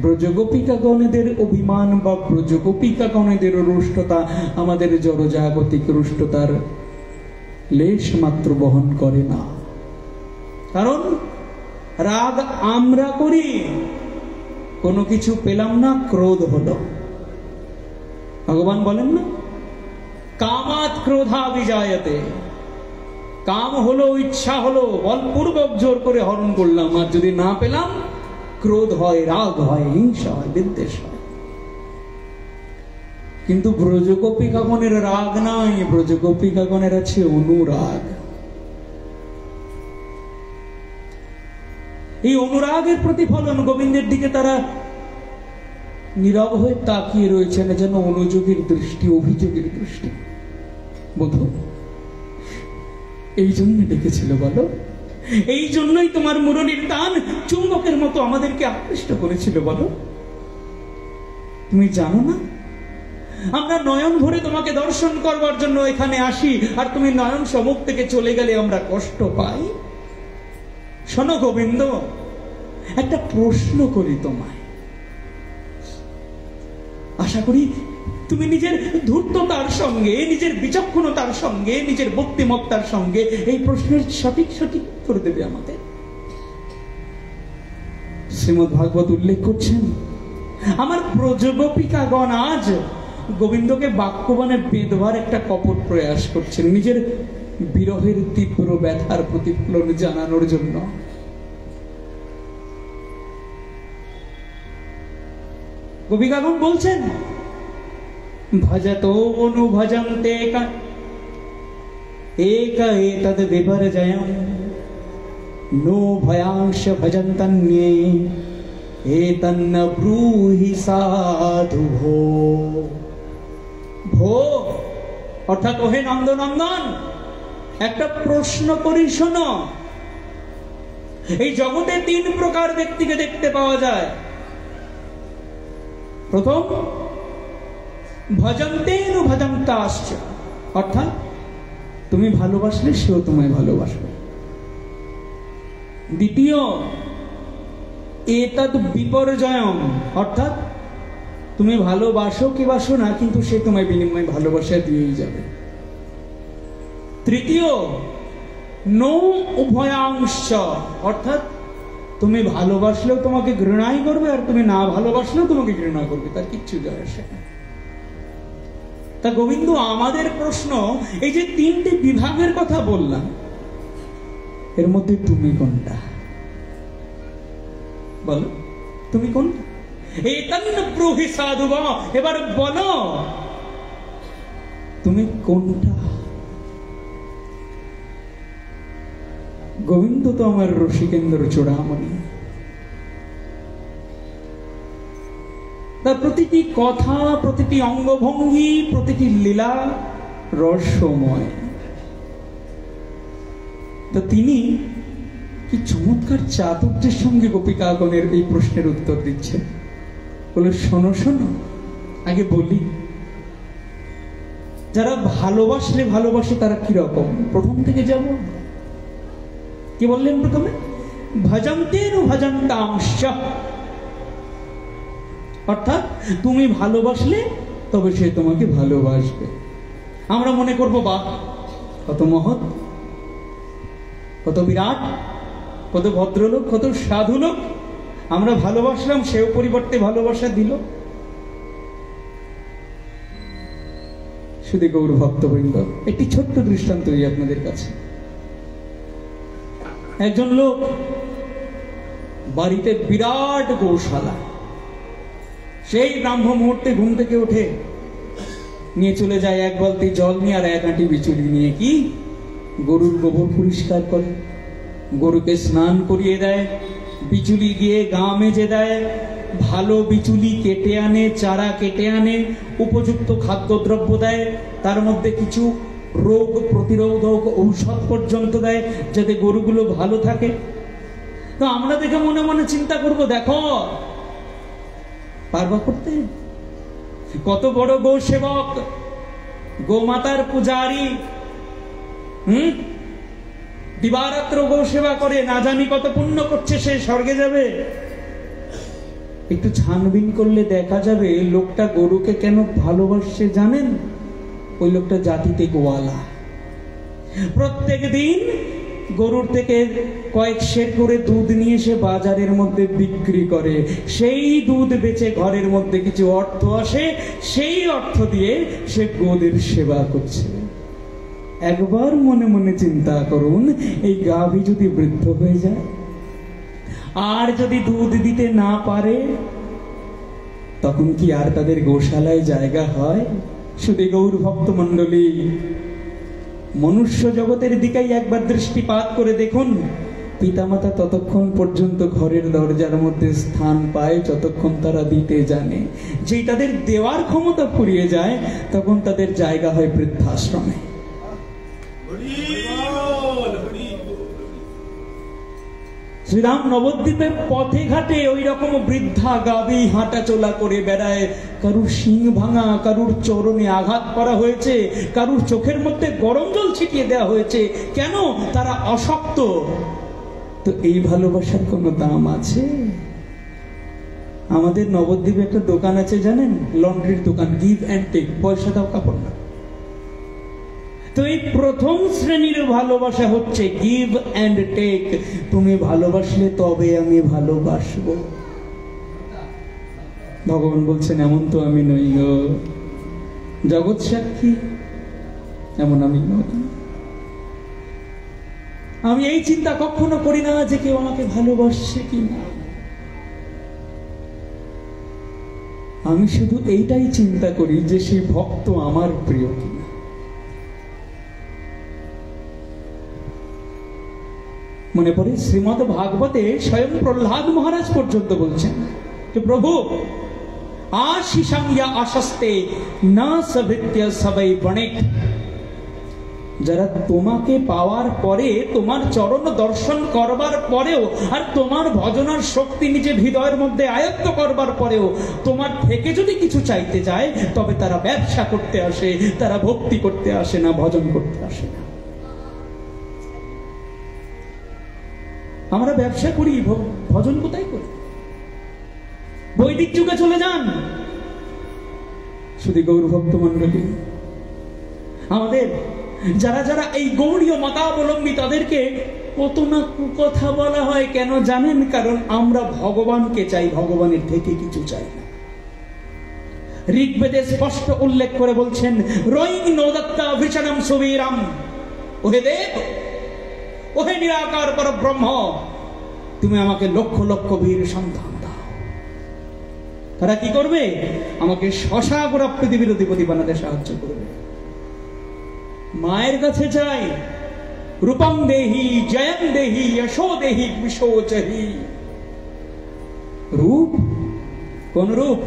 ব্রজগোপিকাগণেদের অভিমান বা ব্রজগোপিকাগণেদের রুষ্টতা আমাদের জড়জাগতিক রুষ্টতার লেশ মাত্র বহন করে না। কারণ রাগ আমরা করি, কোনো কিছু পেলাম না, ক্রোধ হলো। ভগবান বলেন না, কামাত ক্রোধা বিজায়তে। কাম হলো, ইচ্ছা হলো, বলপূর্বক জোর করে হরণ করলাম, আর যদি না পেলাম ক্রোধ হয়, রাগ হয়, হিংসা হয়, বিদ্বেষ হয়। কিন্তু ব্রজগোপিকাগণের রাগ নাই, ব্রজগোপিকাগণের আছে অনুরাগ। এই অনুরাগের প্রতিফলন গোবিন্দের দিকে তারা নীরব হয়ে তাকিয়ে রয়েছেন, যেন অনুযোগের দৃষ্টি, অভিযোগের দৃষ্টি। বধূ, এই জন্য ডেকেছিল বলো? এই জন্যই তোমার মুরলীর টান চুম্বকের মতো আমাদেরকে আকৃষ্ট করেছিল বলো? তুমি জানো না, আমরা নয়ন ভরে তোমাকে দর্শন করবার জন্য এখানে আসি, আর তুমি নয়ন সম্মুখ থেকে চলে গেলে আমরা কষ্ট পাই। শোনো গোবিন্দ, একটা প্রশ্ন করি তোমায়, আশা করি তুমি নিজের ধূর্ততার সঙ্গে, নিজের বিচক্ষণতার সঙ্গে, নিজের বুদ্ধিমত্তার সঙ্গে এই প্রশ্নের সঠিক সঠিক উত্তর দেবে আমাদের। শ্রীমদ্ ভাগবত উল্লেখ করছেন, আমার ব্রজগোপিকাগণ আজ গোবিন্দকে বাক্যবাণে বেঁধবার একটা কপট প্রয়াস করছেন, নিজের বিরহের তীব্র ব্যথার প্রতিফলন জানানোর জন্য। গোপিকাগণ বলছেন, ভজতো অনুভজন্তে এক এতদ বিপর্যয়ম নো ভয়াংশ ভজন্তন্যে এতন্ন ব্রূহি সাধু ভো। ভো অর্থাৎ ওহে নন্দনন্দন, একটা প্রশ্ন করি শোনো। এই জগতে তিন প্রকার ব্যক্তিকে দেখতে পাওয়া যায়। প্রথম, ভজন্তেন ভজন্তাশ্চ, অর্থাৎ তুমি ভালোবাসলে সেও তোমায় ভালোবাসবে। দ্বিতীয়, এতদ বিপর্যয়ম, অর্থাৎ তুমি ভালোবাসো কি বাসো না, কিন্তু সে তোমায় বিনিময়ে ভালোবাসা দিয়েই যাবে। তৃতীয়, নৌ উভয়াংশ, অর্থাৎ তুমি ভালোবাসলেও তোমাকে ঘৃণাই করবে, আর তুমি না ভালোবাসলেও তোমাকে ঘৃণা করবে, তার কিচ্ছু যায় আসে না। তা গোবিন্দ আমাদের প্রশ্ন, এই যে তিনটে বিভাগের কথা বললাম, এর মধ্যে তুমি কোনটা? বলো তুমি কোনটা? এবার বলো তুমি কোনটা? গোবিন্দ তো আমার রসিকেন্দ্র চূড়ামণি। তার প্রতিটি কথা, প্রতিটি অঙ্গভঙ্গি, প্রতিটি লীলা রসময়। তো তিনি কি চমৎকার চাতুর্যের সঙ্গে গোপিকাগণের এই প্রশ্নের উত্তর দিচ্ছেন। বলে শোনো শোনো, আগে বলি, যারা ভালোবাসলে ভালোবাসে তারা কিরকম, প্রথম থেকে যাব। কি বললেন প্রথমে? ভজন্তেন ভজন্তাংশ, অর্থাৎ তুমি ভালোবাসলে তবে সে তোমাকে ভালোবাসবে। আমরা মনে করবো বাহ, কত মহৎ, কত বিরাট, কত ভদ্রলোক, কত সাধু লোক, আমরা ভালোবাসলাম, সেও পরিবর্তে ভালোবাসা দিল। শুধু গৌর ভক্তবৃন্দ, একটি ছোট্ট দৃষ্টান্ত দিই আপনাদের কাছে। একজন লোক বাড়িতে বিরাট গৌশালা, সেই ব্রাহ্ম মুহূর্তে ঘুম থেকে উঠে নিয়ে চলে যায় এক বালতি জল নিয়ে আর এক আঁটি বিচুলি নিয়ে, কি গরুর গোবর পরিষ্কার করে, গরুকে স্নান করিয়ে দেয়, বিচুলি দিয়ে গা মেজে দেয়, ভালো বিচুলি কেটে আনে, চারা কেটে আনে, উপযুক্ত খাদ্যদ্রব্য দেয়, তার মধ্যে কিছু রোগ প্রতিরোধক ঔষধ পর্যন্ত দেয় যাতে গরুগুলো ভালো থাকে। তো আমরা দেখে মনে মনে চিন্তা করব, দেখো পারবা করতে? কত বড় গো সেবক, গোমাতার পূজারী, দিবারাত্র গো সেবা করে, না জানি কত পুণ্য করছে, সে স্বর্গে যাবে। একটু ছানবিন করলে দেখা যাবে লোকটা গরুকে কেন ভালোবাসছে জানেন? ওই লোকটা জাতিতে গোয়ালা, প্রত্যেক দিন গরুর থেকে কয়েক সের করে দুধ নিয়ে সে বাজারের মধ্যে বিক্রি করে, সেই দুধ বেচে ঘরের মধ্যে কিছু অর্থ আসে, সেই অর্থ দিয়ে সে গোদের সেবা করছে। একবার মনে মনে চিন্তা করুন, এই গাভী যদি বৃদ্ধ হয়ে যায় আর যদি দুধ দিতে না পারে, তখন কি আর তাদের গোশালায় জায়গা হয়? শুধু গৌর ভক্ত মন্ডলী, মনুষ্য জগতের দিকেই একবার দৃষ্টিপাত করে দেখুন। পিতামাতা ততক্ষণ পর্যন্ত ঘরের দরজার মধ্যে স্থান পায় যতক্ষণ তারা দিতে জানে। যেই তাদের দেওয়ার ক্ষমতা ফুরিয়ে যায়, তখন তাদের জায়গা হয় বৃদ্ধাশ্রমে। শ্রীরাম নবদ্বীপের পথে ঘাটে ওই রকম বৃদ্ধা গাভী হাঁটা চলা করে বেড়ায়, কারুর শিং ভাঙা, কারুর চরণে আঘাত করা হয়েছে, কারুর চোখের মধ্যে গরম জল ছিটিয়ে দেওয়া হয়েছে। কেন? তারা অশক্ত। তো এই ভালোবাসার কোনো দাম আছে? আমাদের নবদ্বীপে একটা দোকান আছে জানেন, লন্ড্রির দোকান, গিভ অ্যান্ড টেক, পয়সা দাও কাপড় না। তো এই প্রথম শ্রেণীর ভালোবাসা হচ্ছে গিভ অ্যান্ড টেক। তুমি ভালোবাসলে তবে আমি ভালোবাসবো। ভগবান বলছেন, এমন তো আমি নই গো, জগৎ সাক্ষী, এমন আমি নই। আমি এই চিন্তা কখনো করি না যে কেউ আমাকে ভালোবাসছে কিনা। আমি শুধু এইটাই চিন্তা করি যে সেই ভক্ত আমার প্রিয় কিনা। মনে পড়ে শ্রীমদ ভাগবতে স্বয়ং প্রহ্লাদ মহারাজ পর্যন্ত বলছেন যে প্রভু আশিসং ইয়া আশস্তে না সভিত্য সবাই বণিক, যারা তোমাকে পাওয়ার পরে, তোমার চরণ দর্শন করবার পরেও, আর তোমার ভজনার শক্তি নিজে হৃদয়ের মধ্যে আয়ত্ত করবার পরেও তোমার থেকে যদি কিছু চাইতে যায়, তবে তারা ব্যবসা করতে আসে, তারা ভক্তি করতে আসে না, ভজন করতে আসে না। আমরা ব্যবসা করি, ভজন কোথায় করি? বৈদিক যুগে চলে যান। শুধু গৌর ভক্ত মন্ডলী, আমাদের যারা যারা এই গৌড়ীয় মতাবলম্বী তাদেরকে কত না কথা বলা হয় কেন জানেন? কারণ আমরা ভগবানকে চাই, ভগবানের থেকে কিছু চাই না। ঋগ্বেদে স্পষ্ট উল্লেখ করে বলছেন, রয়িং নোদত্তা ভীষণম সুবীরম, ওহে দেব, ওহে নিরাকার পরব্রহ্ম, তুমি আমাকে লক্ষ লক্ষ বীর সন্তান দাও। তারা কি করবে? আমাকে শশাগোরা পৃথিবীর অধিপতি বানাতে সাহায্য করবে। মায়ের কাছে চাই, রূপম দেহি জয়ম দেহি যশো দেহি বিশোচহি। রূপ, কোন রূপ?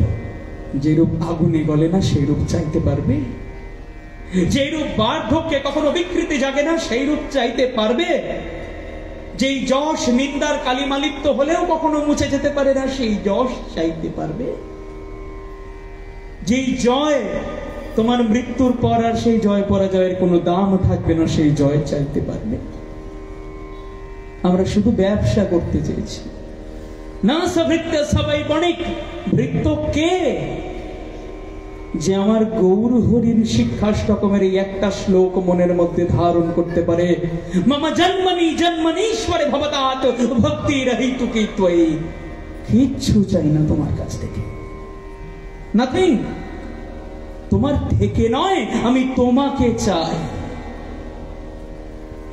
যে রূপ আগুনে গলে না সেই রূপ চাইতে পারবে? যে রূপ বার্ধক্যে কখনো বিকৃতি জাগে না সেই রূপ চাইতে পারবে? যেই যশ নিন্দার কালিমালিপ্ত হলেও কখনো মুছে যেতে পারে না সেই যশ চাইতে পারবে? যেই জয় তোমার মৃত্যুর পর আর সেই জয় পরাজয়ের কোনো দাম থাকবে না সেই জয় চাইতে পারবে? আমরা শুধু ব্যবসা করতে চেয়েছি না। সভৃত্য সবাই বণিক। ভৃত্য কে? যে আমার গৌর হরির শিক্ষাষ্টকমের এই একটা শ্লোক মনের মধ্যে ধারণ করতে পারে, মামা জন্মনি জন্মনীশ্বরে ভবতাৎ ভক্তি রহিতুকি ত্বয়ি। কিচ্ছু চাই না তোমার কাছ থেকে, নাথিং। তোমার থেকে নয়, আমি তোমাকে চাই।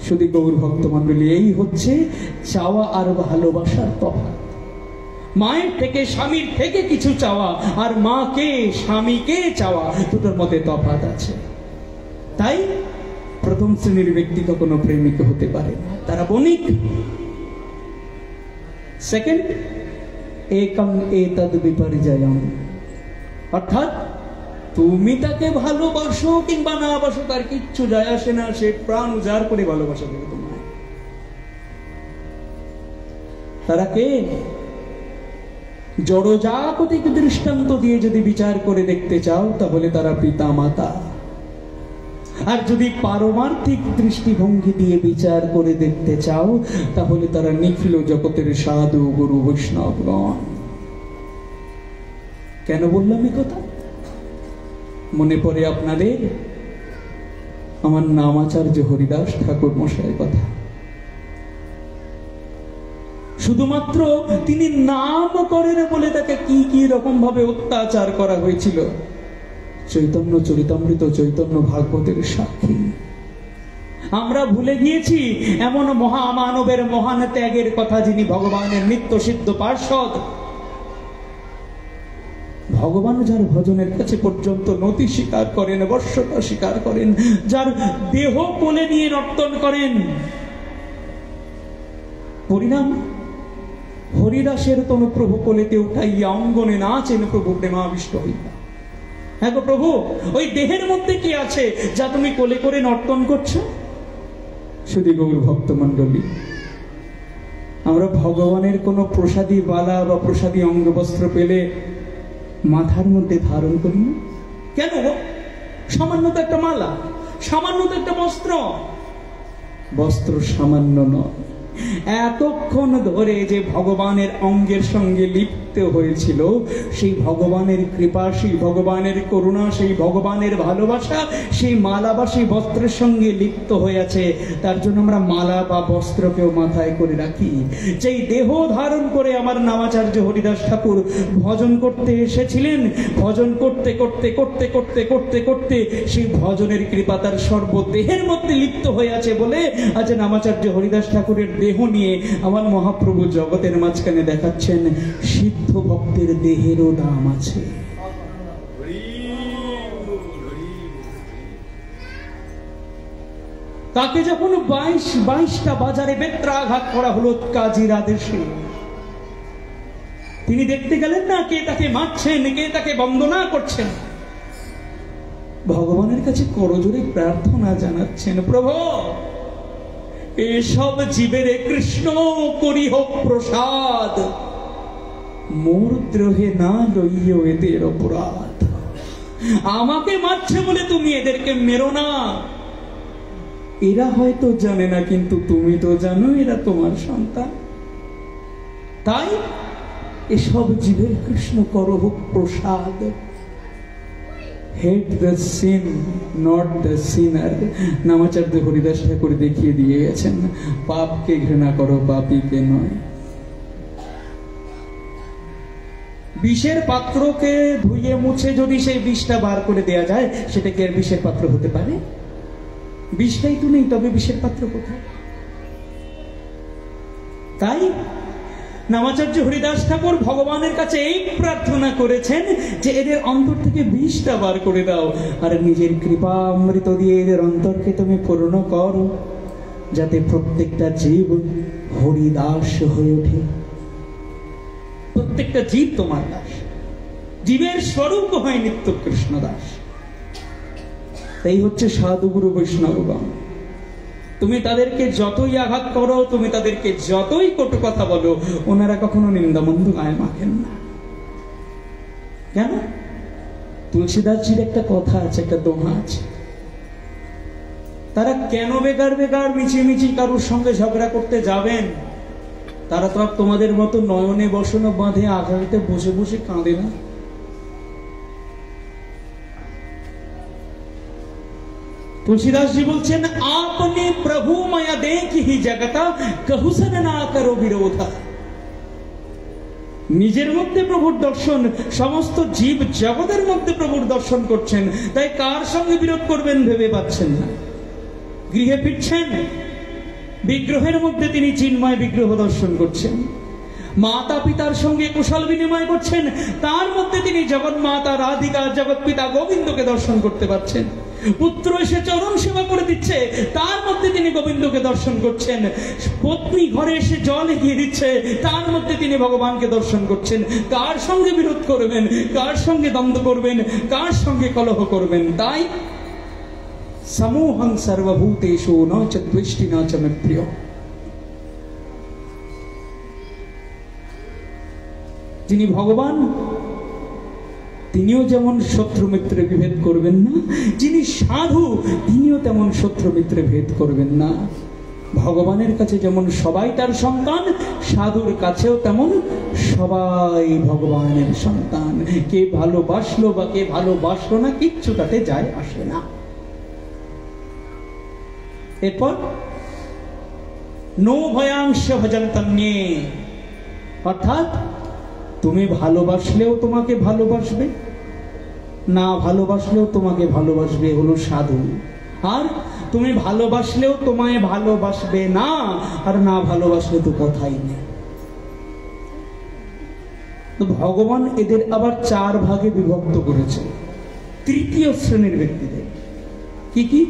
শুধু গৌর ভক্ত মন্ডলী, এই হচ্ছে চাওয়া আর ভালোবাসার তফাৎ। মায়ের থেকে, স্বামীর থেকে কিছু চাওয়া আর মাকে স্বামীকে চাওয়া, দুটোর মধ্যে তফাৎ আছে। তাই প্রথম শ্রেণীর ব্যক্তি কখনো প্রেমিক হতে পারে না, তারা বণিক। সেকেন্ড, একং এতদ বিপর্যয়ম, অর্থাৎ তুমি তাকে ভালোবাসো কিংবা না বাসো তার কিচ্ছু যায় আসে না, সে প্রাণ উজাড় করে ভালোবাসা দেবে তোমায়। তারা কে? জড়জাগতিক দৃষ্টান্ত দিয়ে যদি বিচার করে দেখতে চাও তাহলে তারা পিতা মাতা, আর যদি পারমার্থিক দৃষ্টিভঙ্গি দিয়ে বিচার করে দেখতে চাও তাহলে তারা নিখিল জগতের সাধু গুরু বৈষ্ণবগণ। কেন বললাম এই কথা? মনে পড়ে আপনাদের আমার নামাচার্য হরিদাস ঠাকুর মশাইয়ের কথা। শুধুমাত্র তিনি নাম করেন বলে তাকে কি কি রকম ভাবে অত্যাচার করা হয়েছিল চৈতন্য চরিতামৃত, চৈতন্য ভাগবতের সাক্ষী। আমরা ভুলে গিয়েছি এমন মহামানবের মহান ত্যাগের কথা, যিনি ভগবানের নিত্য সিদ্ধ পার্ষদ। ভগবান যার ভজনের কাছে পর্যন্ত নতি স্বীকার করেন, বর্ষতা স্বীকার করেন, যার দেহ কোলে নিয়ে নর্তন করেন, পরিণাম হরিদাসের তনু প্রভু কোলেতে উঠাইয়া অঙ্গনে নাচেন প্রভু প্রেমাবিষ্ট হইয়া। হ্যাঁ গো প্রভু, ওই দেহের মধ্যে কি আছে যা তুমি কোলে করে নর্তন করছো? শুধু গৌর ভক্ত মন্ডলী, আমরা ভগবানের কোন প্রসাদী বালা বা প্রসাদী অঙ্গবস্ত্র পেলে মাথার মধ্যে ধারণ করি না কেন? সামান্য তো একটা মালা, সামান্য তো একটা বস্ত্র। বস্ত্র সামান্য নয়, এতক্ষণ ধরে যে ভগবানের অঙ্গের সঙ্গে লিপ্ত হয়েছিল, সেই ভগবানের কৃপা, সেই ভগবানের করুণা, সেই ভগবানের ভালোবাসা সেই মালা বা সেই বস্ত্রের সঙ্গে লিপ্ত হয়ে আছে। তার জন্য আমরা মালা বা বস্ত্রকেও মাথায় করে রাখি। যেই দেহ ধারণ করে আমার নামাচার্য হরিদাস ঠাকুর ভজন করতে এসেছিলেন, ভজন করতে করতে করতে করতে করতে করতে সেই ভজনের কৃপা তার সর্বদেহের মধ্যে লিপ্ত হয়ে আছে বলে আজ নামাচার্য হরিদাস ঠাকুরের দেহ নিয়ে আমার মহাপ্রভু জগতের মাঝখানে দেখাচ্ছেন সিদ্ধ ভক্তের দেহেরও দাম আছে। তাকে যখন 22টা বাজারে বেত্রাঘাত করা হলো কাজীর আদেশে, তিনি দেখতে গেলেন না কে তাকে মারছেন, কে তাকে বন্দনা করছেন। ভগবানের কাছে করজোড়ে প্রার্থনা জানাচ্ছেন, প্রভু এসব জীবের কৃষ্ণ করি হোক প্রসাদ, মোর দ্রোহে না লইও এদের অপরাধ। আমাকে মারছে বলে তুমি এদেরকে মেরো না। এরা হয়তো জানে না, কিন্তু তুমি তো জানো এরা তোমার সন্তান। তাই এসব জীবের কৃষ্ণ করো হোক প্রসাদ। Hate the sin not the sinner. নামাচার্য হরিদাস ঠাকুর দেখিয়ে দিয়ে গেছেন, পাপকে ঘৃণা করো, পাপীকে নয়। বিষের পাত্রকে ধুয়ে মুছে যদি সেই বিষটা বার করে দেয়া যায়, সেটা কি আর বিষের পাত্র হতে পারে? বিষটাই তো নেই, তবে বিষের পাত্র কোথায়? তাই নামাচার্য হরিদাস ঠাকুর ভগবানের কাছে এই প্রার্থনা করেছেন যে এদের অন্তর থেকে বিষটা বার করে দাও, আর নিজের কৃপা অমৃত দিয়ে এদের অন্তরকে তুমি পূর্ণ করো, যাতে প্রত্যেকটা জীব হরিদাস হয়ে ওঠে। প্রত্যেকটা জীব তোমার দাস, জীবের স্বরূপ হয় নিত্য কৃষ্ণ দাস। তাই হচ্ছে সাধুগুরু বৈষ্ণবগণ। তুমি তাদেরকে যতই আঘাত করো, তুমি তাদেরকে যতই কটু কথা বলো, ওনারা কখনো নিন্দামন্দ গায়ে মাখেন না। কেন? তুলসীদাসজির একটা কথা আছে, একটা দোহা আছে, তারা কেন বেকার বেকার মিছিমিছি কারুর সঙ্গে ঝগড়া করতে যাবেন? তারা তো আর তোমাদের মতো নয়নে বসনো বাঁধে আঘাতে বসে বসে কাঁদে না। तुलसीदास जी बोलছেন, आपने प्रभु माया देखी ही जगता कहूसन ना करो विरोध। নিজের মধ্যে প্রভুর দর্শন, সমস্ত জীব জগতের মধ্যে প্রভুর দর্শন করছেন, তাই কার সঙ্গে বিরোধ করবেন ভেবে পাচ্ছেন না। গৃহে ফিরছেন, বিগ্রহের মধ্যে তিনি চিন্ময় বিগ্রহ দর্শন করছেন। মাতা পিতার সঙ্গে কুশল বিনিময় করছেন, তার মধ্যে তিনি জগন্মাতা রাধিকা জগৎ পিতা গোবিন্দকে দর্শন করতে পারছেন। পুত্র এসে চরণ সেবা করে দিচ্ছে, তার মধ্যে তিনি গোবিন্দকে দর্শন করছেন। পত্নী ঘরে এসে জল এগিয়ে দিচ্ছে, তার মধ্যে তিনি ভগবানকে দর্শন করছেন। কার সঙ্গে বিরোধ করবেন, কার সঙ্গে দ্বন্দ্ব করবেন, কার সঙ্গে কলহ করবেন? তাই সমূহং সর্বভূতেষু ন চ দ্বেষ্টি ন চ মে প্রিয়। যিনি ভগবান, তিনিও যেমন শত্রু মিত্রে বিভেদ করবেন না, যিনি সাধু তিনিও তেমন শত্রু মিত্রে ভেদ করবেন না। ভগবানের কাছে যেমন সবাই তার সন্তান, সাধুর কাছেও তেমন সবাই ভগবানের সন্তান। কে ভালোবাসলো বা কে ভালোবাসলো না, কিচ্ছু তাতে যায় আসে না। এরপর নো ভয়াংশ ভজন্তন্যে, অর্থাৎ তুমি ভালোবাসলেও তোমাকে ভালোবাসবে, না ভালোবাসলেও তোমাকে ভালোবাসবে, হলো সাধু। আর তুমি ভালোবাসলেও তোমায় ভালোবাসবে না, আর না ভালোবাসলে তো কথাই নেই। তো ভগবান এদের আবার চার ভাগে বিভক্ত করেছেন, তৃতীয় শ্রেণীর ব্যক্তিদের। কি কি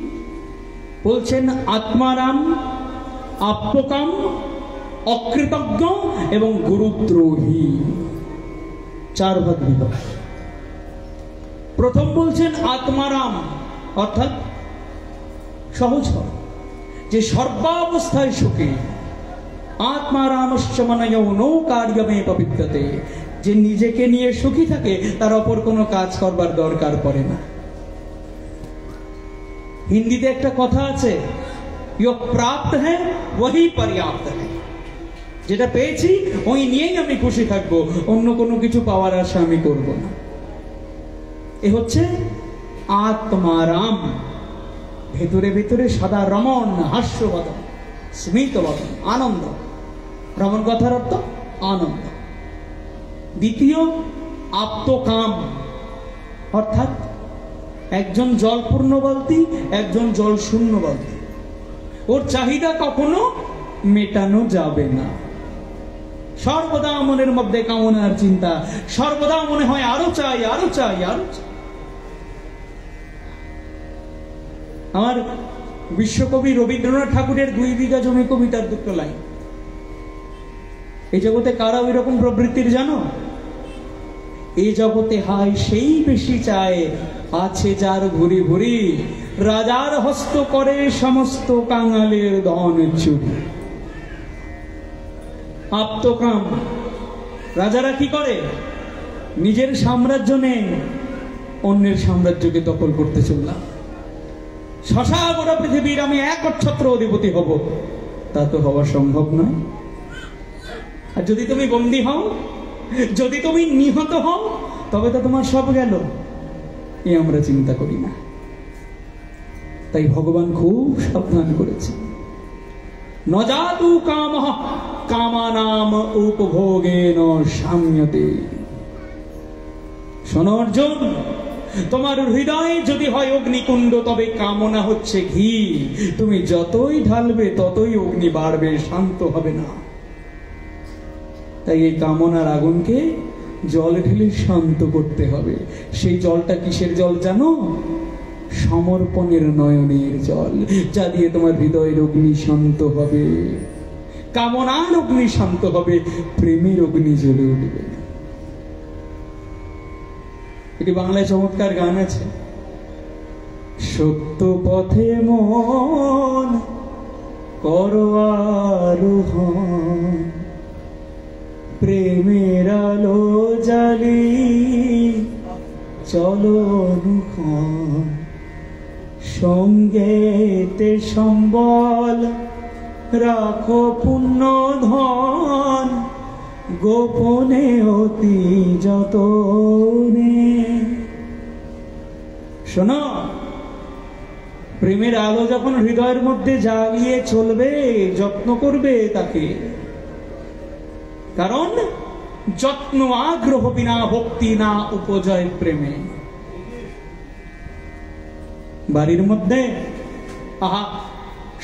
বলছেন? আত্মারাম, আপ্যকাম, অকৃতজ্ঞ এবং গুরুদ্রোহী। চার ভাগ বিভক্ত। প্রথম বলছেন আত্মারাম, অর্থাৎ সহজ যে সর্বাবস্থায় সুখী। আত্মারামস্য মনয়ো নো কার্যমে পবিত্রতে, যে নিজেকে নিয়ে সুখী থাকে, তার অপর কোনো কাজ করবার দরকার পড়ে না। হিন্দিতে একটা কথা আছে, यो प्राप्त है वही पर्याप्त है। যেটা পেয়েছি ওই নিয়েই আমি খুশি থাকবো, অন্য কোনো কিছু পাওয়ার আশা আমি করব না। এ হচ্ছে আত্মারাম। ভেতরে ভেতরে সদা রমণ, হাস্যবদন, স্মিতবদন, আনন্দ। রমণ কথার অর্থ আনন্দ। দ্বিতীয় আপ্তকাম, অর্থাৎ একজন জলপূর্ণ বালতি, একজন জল শূন্য বালতি। ওর চাহিদা কখনো মেটানো যাবে না। সর্বদা মনের মধ্যে কামনার চিন্তা, সর্বদা মনে হয় আরো চাই, আরো চাই, আরো চাই। আমার বিশ্বকবি রবীন্দ্রনাথ ঠাকুরের 2 বিঘা জমি কবিতার দুটো লাইন। এই জগতে কারা ওই রকম প্রবৃত্তির জানো? এই জগতে হায় সেই বেশি চায়, আছে যার ভুরি ভুরি, রাজার হস্ত করে সমস্ত কাঙালের ধন চুরি। আপ্তকাম, রাজারা কি করে? নিজের সাম্রাজ্য নেই, অন্যের সাম্রাজ্যকে দখল করতে চললাম। শশা গোটা পৃথিবীর আমি একচ্ছত্র অধিপতি হব, তা তো হওয়া সম্ভব নয়। আর যদি তুমি বন্দী হও, যদি তুমি নিহত হও, তবে তো তোমার সব গেল। এ আমরা চিন্তা করি না। তাই ভগবান খুব সাবধান করেছেন, নজাতু কামঃ কামানাম উপভোগেন সাম্যতে। শোনো অর্জুন, তোমার হৃদয় যদি হয় অগ্নিকুণ্ড, তবে কামনা হচ্ছে ঘি। তুমি যতই ঢালবে ততই অগ্নি বাড়বে, শান্ত হবে না। তাই এই কামনার আগুনকে জল ঢেলে শান্ত করতে হবে। সেই জলটা কিসের জল জানো? সমর্পণের নয়নের জল, যা দিয়ে তোমার হৃদয়ের অগ্নি শান্ত হবে, কামনার অগ্নি শান্ত হবে, প্রেমের অগ্নি জ্বলে উঠবে। এটি বাংলায় চমৎকার গান আছে, সত্য পথে মন করো আরোহণ, প্রেমের আলো জ্বালি চলো অনুক্ষণ, সঙ্গেতে সম্বল রাখো পুণ্য ধন, গোপনে অতি যতনে। শোনো, প্রেমের আলো যখন হৃদয়ের মধ্যে জ্বালিয়ে চলবে, যত্ন করবে তাকে। কারণ যত্ন আগ্রহ বিনা ভক্তি না উপজয় প্রেমে। বাড়ির মধ্যে আহা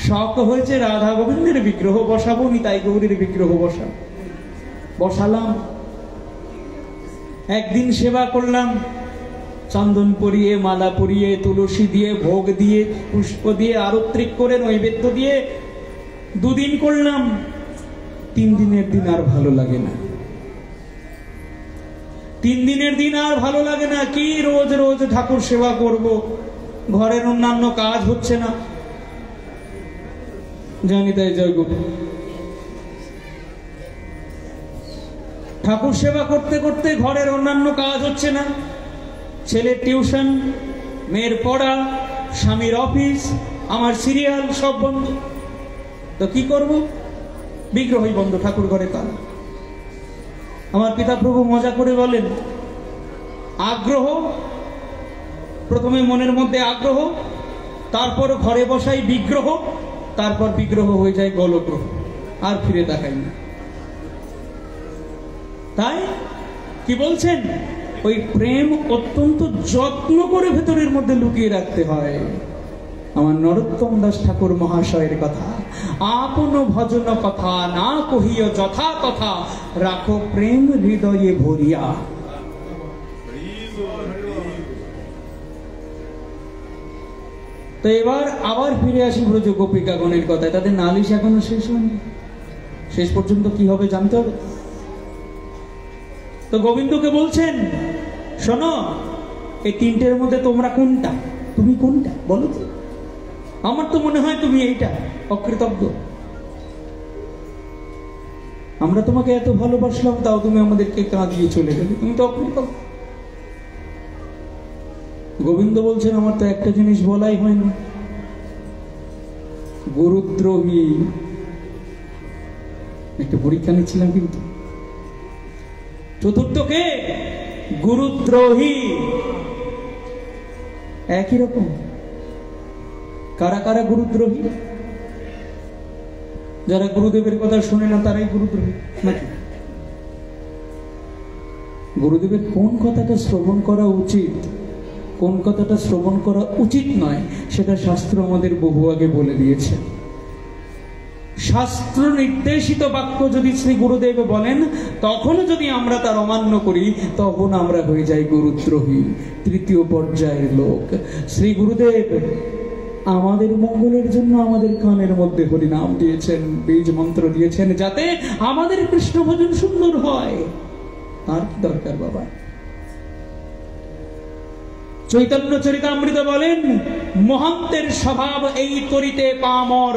শখ হয়েছে রাধা গোবিন্দের বিগ্রহ বসাবো, নিতাই গৌরীর বিগ্রহ বসালাম। একদিন সেবা করলাম, চন্দন পরিয়ে, মালা পরিয়ে, তুলসী দিয়ে, ভোগ দিয়ে, পুষ্প দিয়ে, আরত্রিক করে, নৈবেদ্য দিয়ে 2 দিন করলাম। 3 দিনের দিন আর ভালো লাগে না। 3 দিনের দিন আর ভালো লাগে না। কি রোজ রোজ ঠাকুর সেবা করব, ঘরের অন্যান্য কাজ হচ্ছে না। জানি তাই জয় গুরু। ঠাকুর সেবা করতে করতে ঘরের অন্যান্য কাজ হচ্ছে না। ছেলের টিউশন, মেয়ের পড়া, স্বামীর অফিস, আমার সিরিয়াল সব বন্ধ। তো কি করব? বিগ্রহই বন্ধ, ঠাকুর ঘরে তালা। আমার পিতা প্রভু মজা করে বলেন, আগ্রহ, প্রথমে মনের মধ্যে আগ্রহ, তারপর ঘরে বসাই বিগ্রহ, তারপর বিগ্রহ হয়ে যায় গোলগ্রহ, আর ফিরে তাকাই না। তাই কি বলছেন? ওই প্রেম অত্যন্ত যত্ন করে ভেতরের মধ্যে লুকিয়ে রাখতে হয়। আমার নরোত্তম দাস ঠাকুর মহাশয়ের কথা, আপন ভজন কথা না কহিও যথা তথা, রাখো প্রেম হৃদয়ে ভরিয়া। তো এবার আবার ফিরে আসি ব্রজ গোপিকাগণের কথায়। তাদের নালিশ এখনো শেষ হয়নি। শেষ পর্যন্ত কি হবে জানতে হবে। তো গোবিন্দকে বলছেন, শোনো, এই 3টের মধ্যে তোমরা কোনটা? তুমি কোনটা বলো তো? আমার তো মনে হয় তুমি এইটা অকৃতজ্ঞ। আমরা তোমাকে এত ভালোবাসলাম, তাও তুমি আমাদেরকে কাঁদিয়ে চলে গেলে, তুমি তো অকৃতজ্ঞ। গোবিন্দ বলছেন, আমার তো একটা জিনিস বলাই হয়নি, গুরুদ্রোহী। একটা পরীক্ষা নিচ্ছিলাম কিন্তু। চতুর্থকে গুরুদ্রোহী, একই রকম। কারা কারা গুরুদ্রোহী? যারা গুরুদেবের কথা শোনে না তারাই গুরুদ্রোহী নাকি? গুরুদেবের কোন কথাটা শ্রবণ করা উচিত, কোন কথাটা শ্রবণ করা উচিত নয়, সেটা শাস্ত্র আমাদের বহু আগে বলে দিয়েছে। শাস্ত্র নির্দেশিত বাক্য যদি শ্রী গুরুদেব বলেন, তখন যদি আমরা তার অমান্য করি, তখন আমরা হয়ে যাই গুরুদ্রোহী, 3য় পর্যায়ের লোক। শ্রী গুরুদেব আমাদের মঙ্গলের জন্য আমাদের কানের মধ্যে হরিনাম দিয়েছেন, বীজ মন্ত্র দিয়েছেন, যাতে আমাদের কৃষ্ণ ভজন সুন্দর হয়। তার কি দরকার বাবা? চৈতন্য চরিতামৃত বলেন, মহান্তের স্বভাব এই করিতে পামর,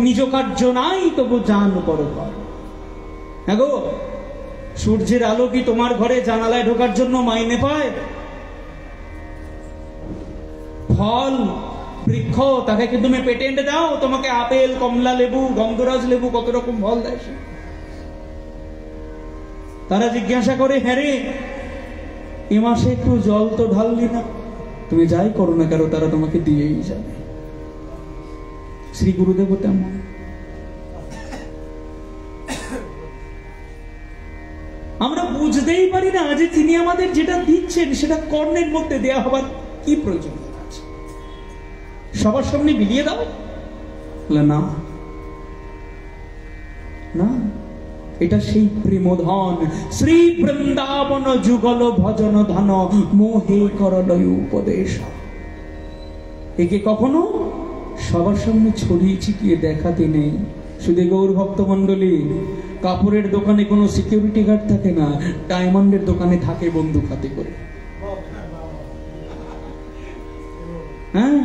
নিজ কার্য নাই তবু জান পরপর। হ্যাঁ গো, সূর্যের আলো কি তোমার ঘরে জানালায় ঢোকার জন্য মাইনে পায়? ফল বৃক্ষ, তাকে কি তুমি পেটেন্ট দাও? তোমাকে আপেল, কমলা লেবু, গন্ধরাজ লেবু, কত রকম ফল দেয়। তারা জিজ্ঞাসা করে, হ্যাঁ রে, এ মাসে একটু জল তো ঢাললি না, তুমি যাই করো না কেন তারা তোমাকে দিয়েই যাবে। শ্রী গুরুদেব তেমন। আমরা বুঝতেই পারি না যে তিনি আমাদের যেটা দিচ্ছেন সেটা কর্ণের মধ্যে দেয়া হবার কি প্রয়োজন আছে। সবার সামনে বিলিয়ে দাও, না না, এটা সেই প্রেমধন। শ্রী বৃন্দাবন যুগল ভজন ধন মোহে করলয় উপদেশ। একে কখনো সবার সামনে ছড়িয়ে ছিটিয়ে দেখাতে নেই। শুধু গৌর ভক্ত মন্ডলী, কাপড়ের দোকানে কোনো সিকিউরিটি গার্ড থাকে না, ডায়মন্ডের দোকানে থাকে বন্দুক হাতে করে। হ্যাঁ,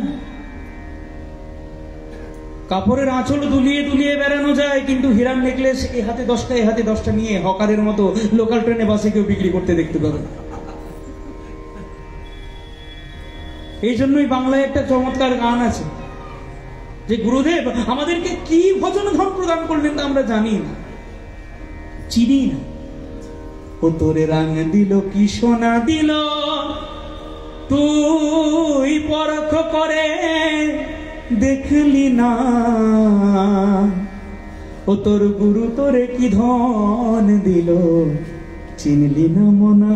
কাপড়ের আঁচল দুলিয়ে দুলিয়ে বেড়ানো যায়, কিন্তু হীরার নেকলেস এ হাতে 10টা এ হাতে 10টা নিয়ে হকারের মতো লোকাল ট্রেনে বাসে কেউ বিক্রি করতে দেখতে পাবে। এই জন্যই বাংলায় একটা চমৎকার গান আছে যে গুরুদেব আমাদেরকে কি ভজন ধন প্রদান করলেন তা আমরা জানি না, চিনি না। ও তোরে রঙ দিল কি সোনা দিল, তুই পরখ করে দেখলি না। ও তোর গুরু তোরে কি ধন দিল, চিনলি না মনা।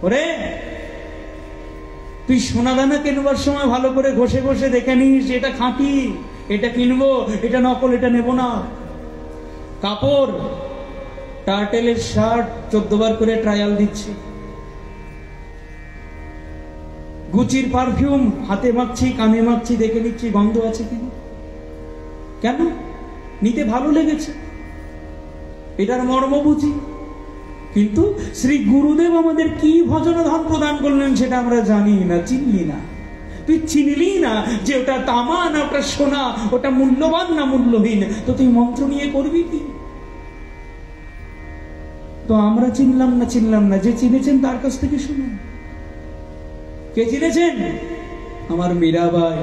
ওরে তুই সোনা দানা কেনবার সময় ভালো করে ঘষে ঘষে দেখে নিস এটা খাঁটি, এটা কিনবো, এটা নকল, এটা নেব না। কাপড়, টার্টেলের শার্ট 14 বার করে ট্রায়াল দিচ্ছি। গুচির পারফিউম হাতে মাখছি, কানে মাখছি, দেখে নিচ্ছি গন্ধ আছে কিনা। কেন? নিতে ভালো লেগেছে, এটার মর্ম বুঝি। কিন্তু শ্রী গুরুদেব আমাদের কি ভজন ধন প্রদান করলেন সেটা আমরা জানি না, চিনলি না। তুই চিনলি না যে ওটা তামা না ওটা সোনা, ওটা মূল্যবান না মূল্যহীন, তো তুই মন্ত্র নিয়ে করবি কি? তো আমরা চিনলাম না, যে চিনেছেন তার কাছ থেকে শুনুন। কে চিনেছেন? আমার মীরাবাই।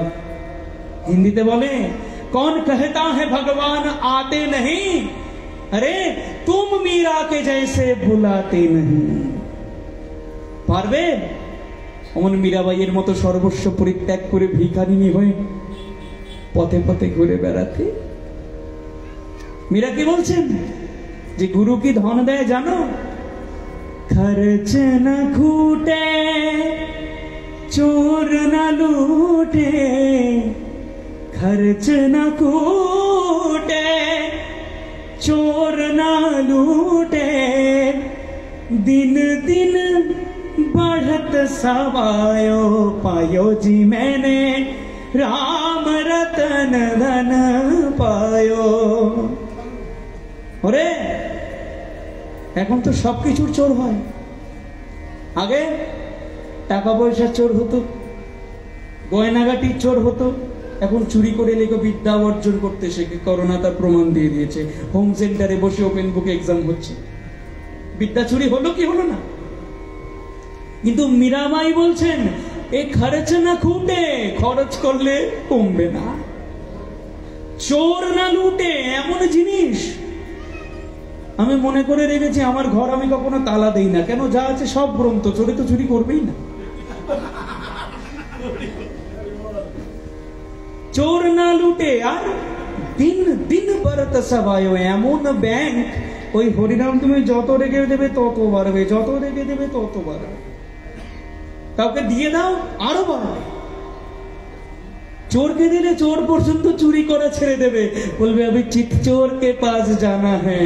হিন্দিতে বলে कौन कहता है भगवान आते नहीं, अरे तुम मीरा के जैसे भुलाते नहीं। পারবে অমন মীরাবাইয়ের মতো সর্বস্ব পরিত্যাগ করে ভিখারিনী হয়ে পথে পথে ঘুরে বেড়াতে? মীরা কি বলছেন যে গুরু কি ধন দেয় জানো? খরচ না খুটে চোর না লুটে, खर्च न कूटे चोर न लूटे, दिन दिन बढ़त सवायो पायो जी मैंने राम रतन धन पायो। ওরে এখন তো সবকিছুর চোর হয়। আগে টাকা পয়সার চোর হতো, গয়নাগাটির চোর হতো, এখন চুরি করে লেখো বিদ্যা অর্জন করতে শেখে। করোনা তার প্রমাণ দিয়ে দিয়েছে। হোম সেন্টারে বসে ওপেন বুকে এক্সাম হচ্ছে। বিদ্যা চুরি হলো কি হলো না? কিন্তু মীরাবাই বলছেন এ খরচ না খুঁটে, খরচ করলে কমবে না। চোর না লুটে, এমন জিনিস আমি মনে করে রেখেছি আমার ঘর আমি কখনো তালা দেই না। কেন? যা আছে সব গ্রন্থ, চোরে তো চুরি করবেই না। চোর না লুটে আর দিন দিন বাড়ত সবায়ও, এমন ব্যাংক ওই হরিনাম তুমি যত রেখে দেবে তত বাড়বে, যত রেখে দেবে তত বাড়বে। কাউকে দিয়ে দাও আরো বাড়বে। চোরকে দিলে চোর পর্যন্ত চুরি করা ছেড়ে দেবে, বলবে अभी चित चोर के पास जाना है,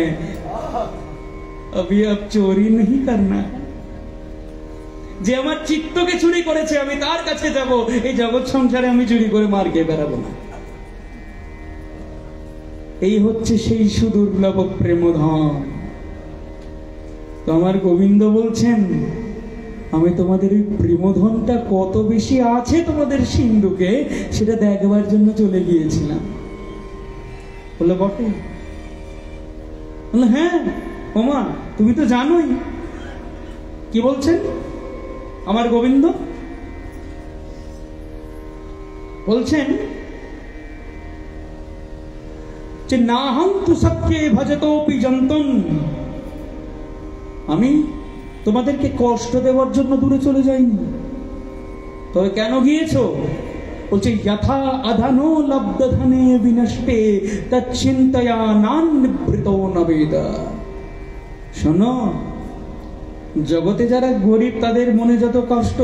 अभी अब चोरी नहीं करना है। যে আমার চিত্তকে চুরি করেছে আমি তার কাছে যাব, এই জগৎ সংসারে আমি চুরি করে মার খেয়ে বেড়াবো না। এই হচ্ছে সেই সুদুর্লভ প্রেমধন। তো আমার গোবিন্দ বলছেন আমি তোমাদের এই প্রেমধনটা কত বেশি আছে তোমাদের সিন্ধুকে সেটা দেখবার জন্য চলে গিয়েছিলাম। বললো বটে? বললো হ্যাঁ ওমা তুমি তো জানোই। কি বলছেন আমার গোবিন্দ? বলছেন যে নাহং তু সখ্যে ভজতোপি জন্তন, আমি তোমাদেরকে কষ্ট দেওয়ার জন্য দূরে চলে যায়নি। তবে কেন গিয়েছো? বলছে যথা আধানো লব্ধধনে বিনষ্টে তচ্চিন্তয়া নানৃত নবেদা। শোনো, জগতে যারা গরিব তাদের মনে যত কষ্ট,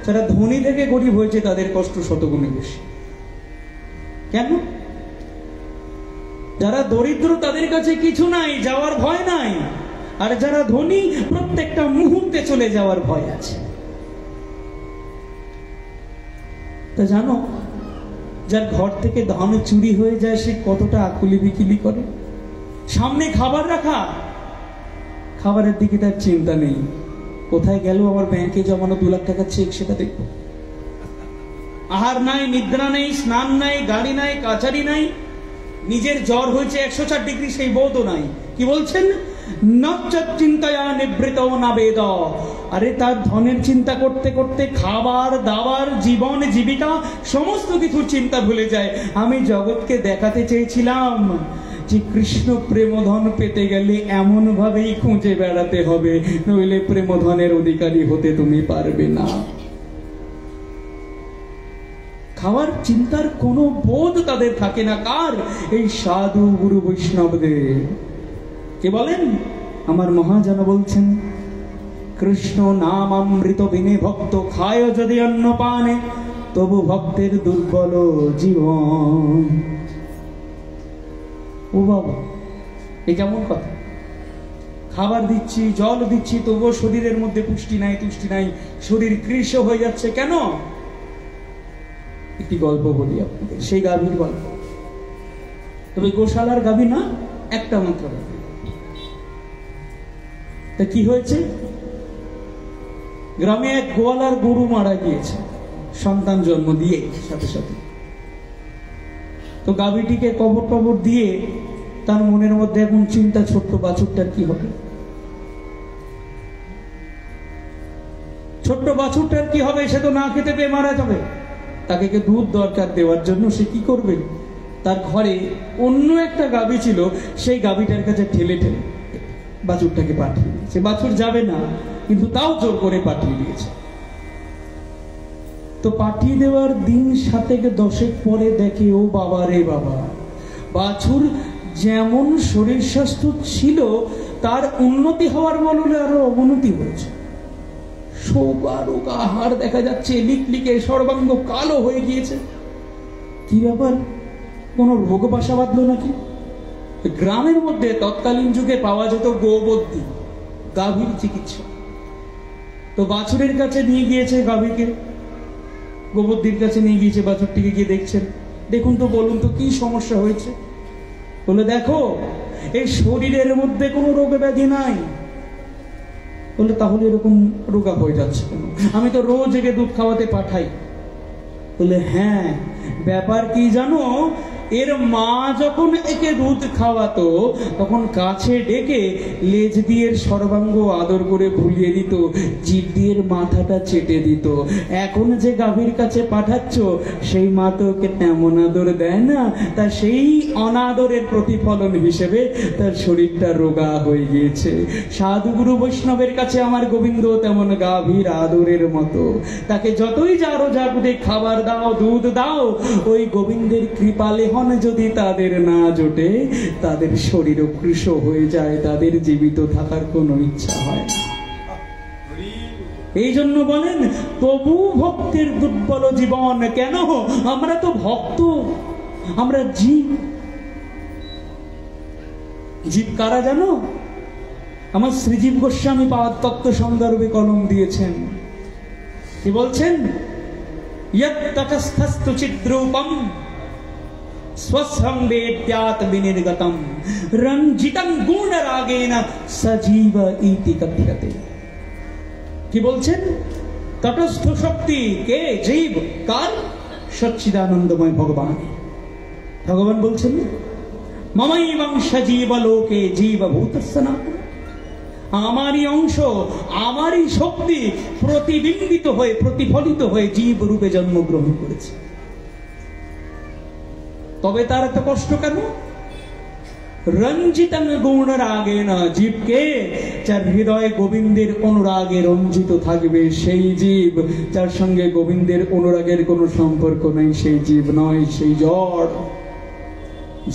যারা ধনী থেকে গরিব হয়েছে তাদের কষ্ট শতগুণে বেশি। কেন? যারা দরিদ্র তাদের কাছে কিছু নাই, যাওয়ার ভয় নাই, আর যারা ধনী প্রত্যেকটা মুহূর্তে চলে যাওয়ার ভয় আছে। তা জানো, যার ঘর থেকে ধান চুরি হয়ে যায় সে কতটা আকুলি বিকিলি করে। সামনে খাবার রাখা, খাবারের দিকে তার চিন্তা নেই, কোথায় গেল আমার ব্যাংকে জমানো 2 লাখ টাকার চেক সেটা দেখবো। আহার নাই, নিদ্রা নেই, স্নান নাই, গাড়ি নাই, কাচারি নাই, নিজের জ্বর হয়েছে 104 ডিগ্রি সেই বোধও নাই। কি বলছেন? চিন্তায়া নিবৃত নাবেদ। আরে তার ধনের চিন্তা করতে করতে খাবার দাবার, জীবন জীবিকা সমস্ত কিছুর চিন্তা ভুলে যায়। আমি জগৎকে দেখাতে চেয়েছিলাম যে কৃষ্ণ প্রেমধন পেতে গেলে এমন ভাবেই খুঁজে বেড়াতে হবে, নইলে প্রেমধনের অধিকারী হতে তুমি পারবে না। খাওয়ার চিন্তার কোনো বোধ তাদের থাকে না। কার? এই সাধু গুরু বৈষ্ণবদের। কে বলেন? আমার মহাজন বলছেন, কৃষ্ণ নাম অমৃত বিনে ভক্ত খায় যদি অন্ন পানে, তবু ভক্তের দুর্বল জীবন। ও বাবা, এ কেমন কথা? খাবার দিচ্ছি, জল দিচ্ছি, তবুও শরীরের মধ্যে পুষ্টি নাই, তুষ্টি নাই, শরীর কৃশ হয়ে যাচ্ছে। কেন? একটি গল্প বলি আপনাদের, সেই গাভীর গল্প। তবে গোশালার গাভী না, একটা মাত্র গাভী। তা কি হয়েছে? গ্রামে এক গোয়ালার গরু মারা গিয়েছে সন্তান জন্ম দিয়ে সাথে সাথে। তো গাভীটিকে কবর টবর দিয়ে তার মনের মধ্যে এখন চিন্তা, ছোট্ট বাছুরটার কি হবে, ছোট্ট বাছুরটার কি হবে? সে তো না খেতে পেয়ে মারা যাবে। তাকে দুধ দরকার দেওয়ার জন্য সে কি করবে? তার ঘরে অন্য একটা গাভী ছিল, সেই গাভীটার কাছে ঠেলে ঠেলে বাছুরটাকে পাঠিয়ে দিয়েছে। বাছুর যাবে না, কিন্তু তাও জোর করে পাঠিয়ে দিয়েছে। তো পাঠিয়ে দেওয়ার দিন 7-10 পরে দেখে, ও বাবা রে বাবা, বাছুর যেমন শরীর স্বাস্থ্য ছিল তার উন্নতি হওয়ার বদলে আরো অবনতি হয়েছে। শোকা রোগা হাড় দেখা যাচ্ছে, লিকলিকে সর্বাঙ্গ কালো হয়ে গিয়েছে। কি ব্যাপার? কোন রোগ বাসা বাঁধলো নাকি? গ্রামের মধ্যে তৎকালীন যুগে পাওয়া যেত গোবর্ধি, গাভীর চিকিৎসা। তো বাছুরের কাছে নিয়ে গিয়েছে গাভীকে, গোবর্ধীর কাছে নিয়ে গিয়েছে বাছুরটিকে। গিয়ে দেখছেন, দেখুন তো, বলুন তো কি সমস্যা হয়েছে? বলে, দেখো এই শরীরের মধ্যে কোনো রোগ ব্যাধি নাই। বলে, তাহলে এরকম রোগা হয়ে যাচ্ছে কেন? আমি তো রোজ একে দুধ খাওয়াতে পাঠাই। বলে, হ্যাঁ, ব্যাপার কি জানো, এর মা যখন একে দুধ খাওয়াতো তখন কাছে ডেকে লেজ দিয়ে সর্বাঙ্গ আদর করে ভুলিয়ে দিত, জিভ দিয়ে মাথাটা চেটে দিত। এখন যে গাভীর কাছে পাঠাচ্ছ সেই মা তো ওকে তেমন আদর দেয় না, তা সেই অনাদরের প্রতিফলন হিসেবে তার শরীরটা রোগা হয়ে গিয়েছে। সাধুগুরু বৈষ্ণবের কাছে আমার গোবিন্দ তেমন গাভীর আদরের মতো। তাকে যতই যারো জাগুদে খাবার দাও, দুধ দাও, ওই গোবিন্দের কৃপালে যদি তাদের না জোটে, তাদের শরীর কৃশ হয়ে যায়, তাদের জীবিত থাকার কোনো ইচ্ছা হয় না। এই জন্য বলেন, তবু ভক্তের দুর্বল জীবন। কেন? আমরা তো ভক্ত, আমরা জীব। জীব কারা জানো? আমার শ্রীজীব গোস্বামী পাদ তত্ত্ব সন্দর্ভে কলম দিয়েছেন। কি বলছেন? ইয়ৎ তটস্থস্তু চিদ্রূপম স্বসংবেদ্যাত বিনির্গতম রঞ্জিতং গুণরাগেন সজীব ইতি কথ্যতে। কি বলছেন? তটস্থ শক্তি কে? জীব। কার? সচ্চিদানন্দময় ভগবান। ভগবান বলছেন, মমৈবং সজীব লোকে জীবভূত সনাতন। আমারই অংশ, আমারই শক্তি প্রতিবিম্বিত হয়ে, প্রতিফলিত হয়ে জীব রূপে জন্মগ্রহণ করেছে। তবে তার এত কষ্ট কেন? রঞ্জিতন গুণ রাগে না জীবকে, যার হৃদয়ে গোবিন্দের অনুরাগে রঞ্জিত থাকবে সেই জীব। যার সঙ্গে গোবিন্দের অনুরাগের কোনো সম্পর্ক নেই সেই জীব নয়, সেই জড়।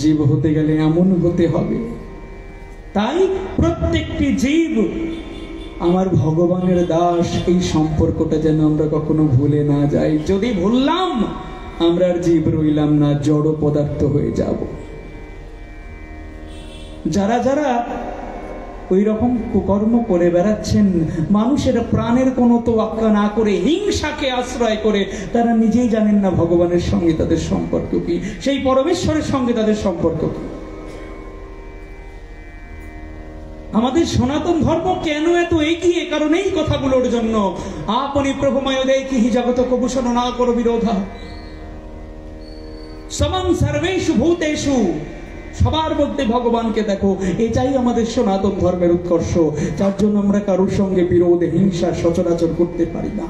জীব হতে গেলে এমন হতে হবে। তাই প্রত্যেকটি জীব আমার ভগবানের দাস, এই সম্পর্কটা যেন আমরা কখনো ভুলে না যাই। যদি ভুললাম আমরা আর জীব রইলাম না, জড় পদার্থ হয়ে যাব। যারা যারা ওই রকম কুকর্ম করে বেড়াচ্ছেন, মানুষের প্রাণের কোনো তোয়াক্কা না করে হিংসাকে আশ্রয় করে, তারা নিজেই জানেন না ভগবানের সঙ্গে তাদের সম্পর্ক কি, সেই পরমেশ্বরের সঙ্গে তাদের সম্পর্ক কি। আমাদের সনাতন ধর্ম কেন এত এগিয়ে? কারণ এই কথাগুলোর জন্য। আপনি প্রভুময় দেখি জগত কভূষণ না করো বিরোধা, সমং সর্বেষু ভূতেষু, সবার মধ্যে ভগবানকে দেখো। এটাই আমাদের সনাতন ধর্মের উৎকর্ষ, যার জন্য আমরা কারোর সঙ্গে বিরোধ হিংসা সচরাচর করতে পারি না।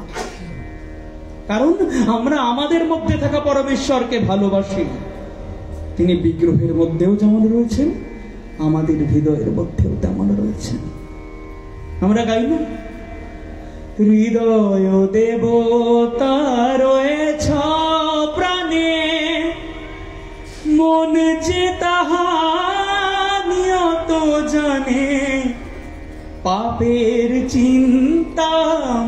কারণ আমরা আমাদের মধ্যে থাকা পরমেশ্বরকে ভালোবাসি। তিনি বিগ্রহের মধ্যেও যেমন রয়েছেন, আমাদের হৃদয়ের মধ্যেও তেমন রয়েছেন। আমরা গাই না, হৃদয় দেবতা রয়েছ প্রাণে, মন যে তাহা নিয়ত জানে, পাপের চিন্তা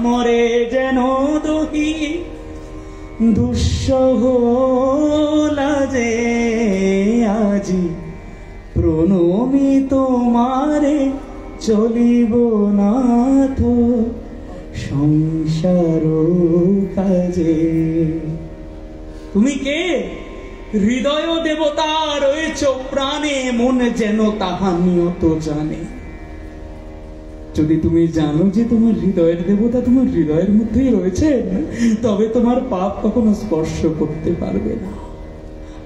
মরে যেন দহি, দুঃসহ লাজে আজি প্রণমি তোমারে, চলিব নাথ সংসার কাজে। তুমি কে? হৃদয় দেবতা রয়েছ প্রাণে, মন যেন তাহা নিয়ত জানে। যদি তুমি জানো যে তোমার হৃদয়ের দেবতা তোমার হৃদয়ের মধ্যেই রয়েছেন, তবে তোমার পাপ কখনো স্পর্শ করতে পারবে না।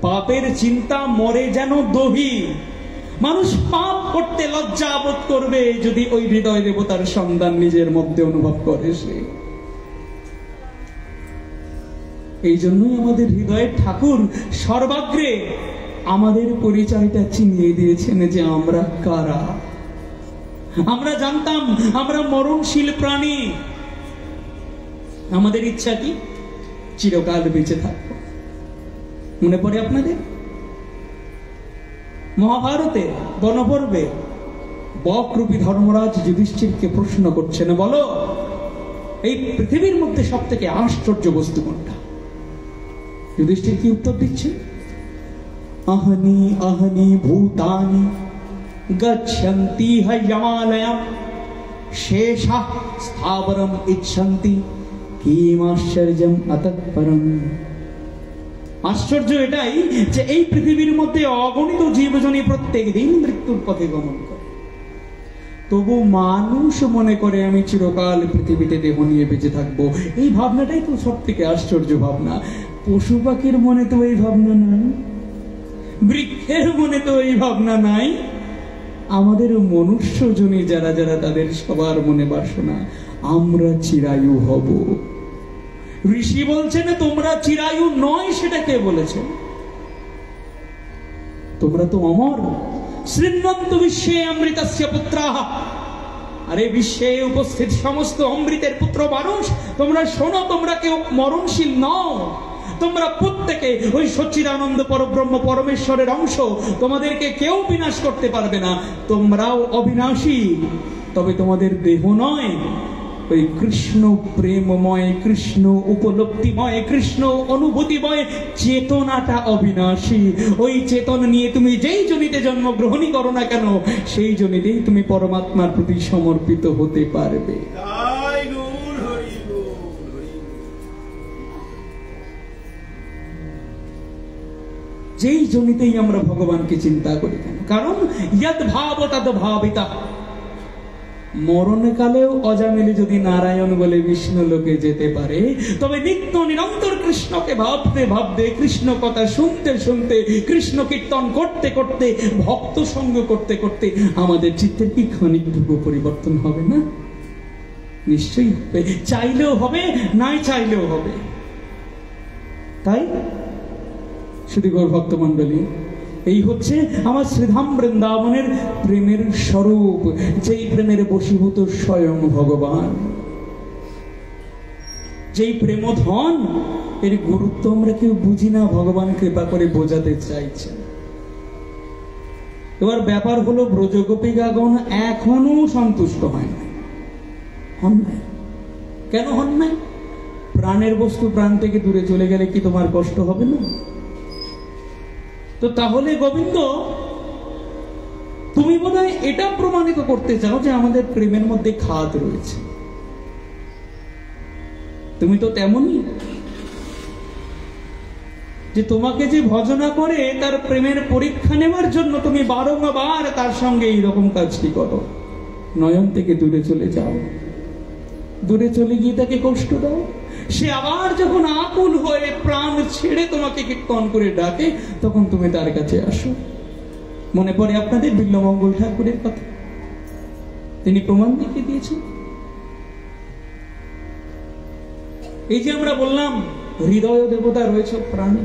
পাপের চিন্তা মরে যেন দহি। মানুষ পাপ করতে লজ্জা বোধ করবে যদি ওই হৃদয় দেবতার সন্ধান নিজের মধ্যে অনুভব করে সে। এই জন্যই আমাদের হৃদয়ের ঠাকুর সর্বাগ্রে আমাদের পরিচয়টা চিনিয়ে দিয়েছেন যে আমরা কারা। আমরা জানতাম আমরা মরণশীল প্রাণী। আমাদের ইচ্ছা কি? চিরকাল বেঁচে থাকবো। মনে পড়ে আপনাদের মহাভারতে বনপর্বে বকরূপী ধর্মরাজ যুধিষ্ঠিরকে প্রশ্ন করছেন, বলো এই পৃথিবীর মধ্যে সব থেকে আশ্চর্য বস্তু কোনটা? যুধিষ্ঠির কি উত্তর দিচ্ছে? আহনি আহনি ভূতানি গচ্ছন্তি হিমালয়ম, শেষাঃ স্থাবরম ইচ্ছন্তি কিমাশ্চর্যম অতঃপরম। আশ্চর্য এটাই যে এই পৃথিবীর মধ্যে অগণিত জীবজনী প্রত্যেক দিন মৃত্যুর পথে গমন করে, তবু মানুষ মনে করে আমি চিরকাল পৃথিবীতে দেহ নিয়ে বেঁচে থাকবো। এই ভাবনাটাই তো সব থেকে আশ্চর্য ভাবনা। পশু পাখির মনে তো এই ভাবনা নাই, বৃক্ষের মনে তো এই ভাবনা নাই। আমাদের মনুষ্যজনী যারা যারা, তাদের সবার মনে বাসনা আমরা চিরায়ু হব। ঋষি বলছেন তোমরা চিরায়ু নয়, সেটা কে বলেছে? তোমরা তো অমর। শ্রীমন্ত বিশ্বে অমৃতস্য পুত্রাঃ, আরে বিশ্বে উপস্থিত সমস্ত অমৃতের পুত্র মানুষ, তোমরা শোনো, তোমরা কেউ মরণশীল নও। তোমরা প্রত্যেকে ওই সচ্চিদানন্দ পরব্রহ্ম পরমেশ্বরের অংশ। তোমাদেরকে কেউ বিনাশ করতে পারবে না। তোমরাও অবিনাশী, তবে তোমাদের দেহ নয়। ওই কৃষ্ণ প্রেমময়, কৃষ্ণ উপলব্ধিময়, কৃষ্ণ অনুভূতিময় চেতনাটা অবিনাশী। ওই চেতন নিয়ে তুমি যেই জনিতে জন্মগ্রহণই করো না কেন, সেই জনিতেই তুমি পরমাত্মার প্রতি সমর্পিত হতে পারবে। যেই জনিতেই আমরা ভগবানকে চিন্তা করি কেন? কারণ ইয়দ ভাব তদ ভাবিতা। মরণকালেও অজামিলে যদি নারায়ণ বলে বিষ্ণু লোকে যেতে পারে, তবে নিত্য নিরন্তর কৃষ্ণকে ভাবতে ভাবতে, কৃষ্ণ কথা শুনতে শুনতে, কৃষ্ণ কীর্তন করতে করতে, ভক্ত সঙ্গ করতে করতে আমাদের চিত্তের কি খানিকটুকু পরিবর্তন হবে না? নিশ্চয়ই হবে। চাইলেও হবে, নাই চাইলেও হবে। তাই শুধু গৌর ভক্ত মন্ডলী, এই হচ্ছে আমার শ্রীধাম বৃন্দাবনের প্রেমের স্বরূপ, যেই প্রেমের বশীভূত স্বয়ং ভগবান, যেই প্রেমধন, এর গুরুত্ব আমরা কেউ বুঝি না, ভগবান কৃপা করে বোঝাতে চাইছেন। এবার ব্যাপার হলো, ব্রজগোপিকাগণ এখনো সন্তুষ্ট হয় না। হন নাই কেন? হন নাই, প্রাণের বস্তু প্রাণ থেকে দূরে চলে গেলে কি তোমার কষ্ট হবে না? তো তাহলে গোবিন্দ, তুমি বোধহয় এটা প্রমাণিত করতে চাও যে আমাদের প্রেমের মধ্যে খাদ রয়েছে। তুমি তো তেমনই, যে তোমাকে যে ভজনা করে তার প্রেমের পরীক্ষা নেওয়ার জন্য তুমি বারংবার তার সঙ্গে এইরকম কাজটি করো, নয়ন থেকে দূরে চলে যাও, দূরে চলে গিয়ে তাকে কষ্ট দাও। সে আবার যখন আকুল হয়ে প্রাণ ছেড়ে তোমাকে কীর্তন করে ডাকে, তখন তুমি তার কাছে আসো। মনে পড়ে আপনাদের বিল্লমঙ্গল ঠাকুরের কথা, তিনি প্রমাণ দেখিয়ে দিয়েছেন। এই যে আমরা বললাম হৃদয় দেবতা রয়েছে প্রাণে,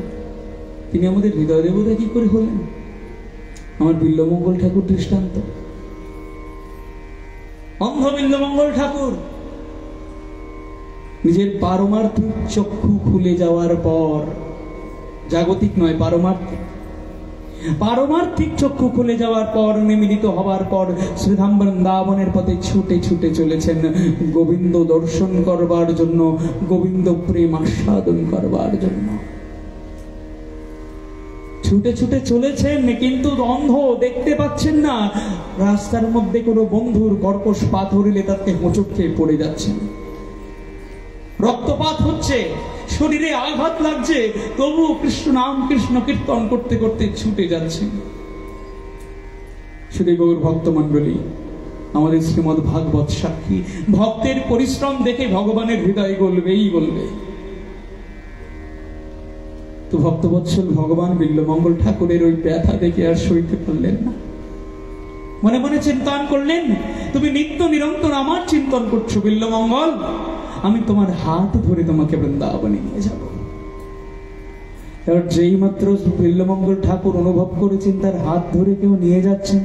তিনি আমাদের হৃদয় দেবতা কি করে হলেন? আমার বিল্লমঙ্গল ঠাকুর দৃষ্টান্ত। অন্ধ বিল্লমঙ্গল ঠাকুর নিজের পারমার্থিক চক্ষু খুলে যাওয়ার পর, জাগতিক নয় পারমার্থিক চক্ষু খুলে যাওয়ার পর, নিমিলিত হবার পর শ্রীধাম বৃন্দাবনের পথে ছুটে ছুটে চলেছেন গোবিন্দ দর্শন করবার জন্য, গোবিন্দ প্রেম আস্বাদন করবার জন্য ছুটে ছুটে চলেছেন। কিন্তু অন্ধ, দেখতে পাচ্ছেন না। রাস্তার মধ্যে কোনো বন্ধুর কর্কশ পাথর এলে তাকে হোঁচট খেয়ে পড়ে যাচ্ছেন, রক্তপাত হচ্ছে, শরীরে আঘাত লাগছে, তবু কৃষ্ণ নাম কৃষ্ণ কীর্তন করতে করতে ছুটে যাচ্ছেন। শ্রী গৌর ভক্ত মন্ডলী, আমাদের শ্রীমদ্ ভাগবত সাক্ষী, ভক্তের পরিশ্রম দেখে ভগবানের হৃদয় গলবেই গলবে। তো ভক্তবৎসল ভগবান বিল্লমঙ্গল ঠাকুরের ওই ব্যথা দেখে আর সইতে পারলেন না। মনে মনে চিন্তন করলেন, তুমি নিত্য নিরন্তর আমার চিন্তন করছো বিল্লমঙ্গল, আমি তোমার হাত ধরে তোমাকে বৃন্দাবনে নিয়ে যাব। এবার যেই মাত্র বিল্লমঙ্গল ঠাকুর অনুভব করেছেন তার হাত ধরে কেউ নিয়ে যাচ্ছেন,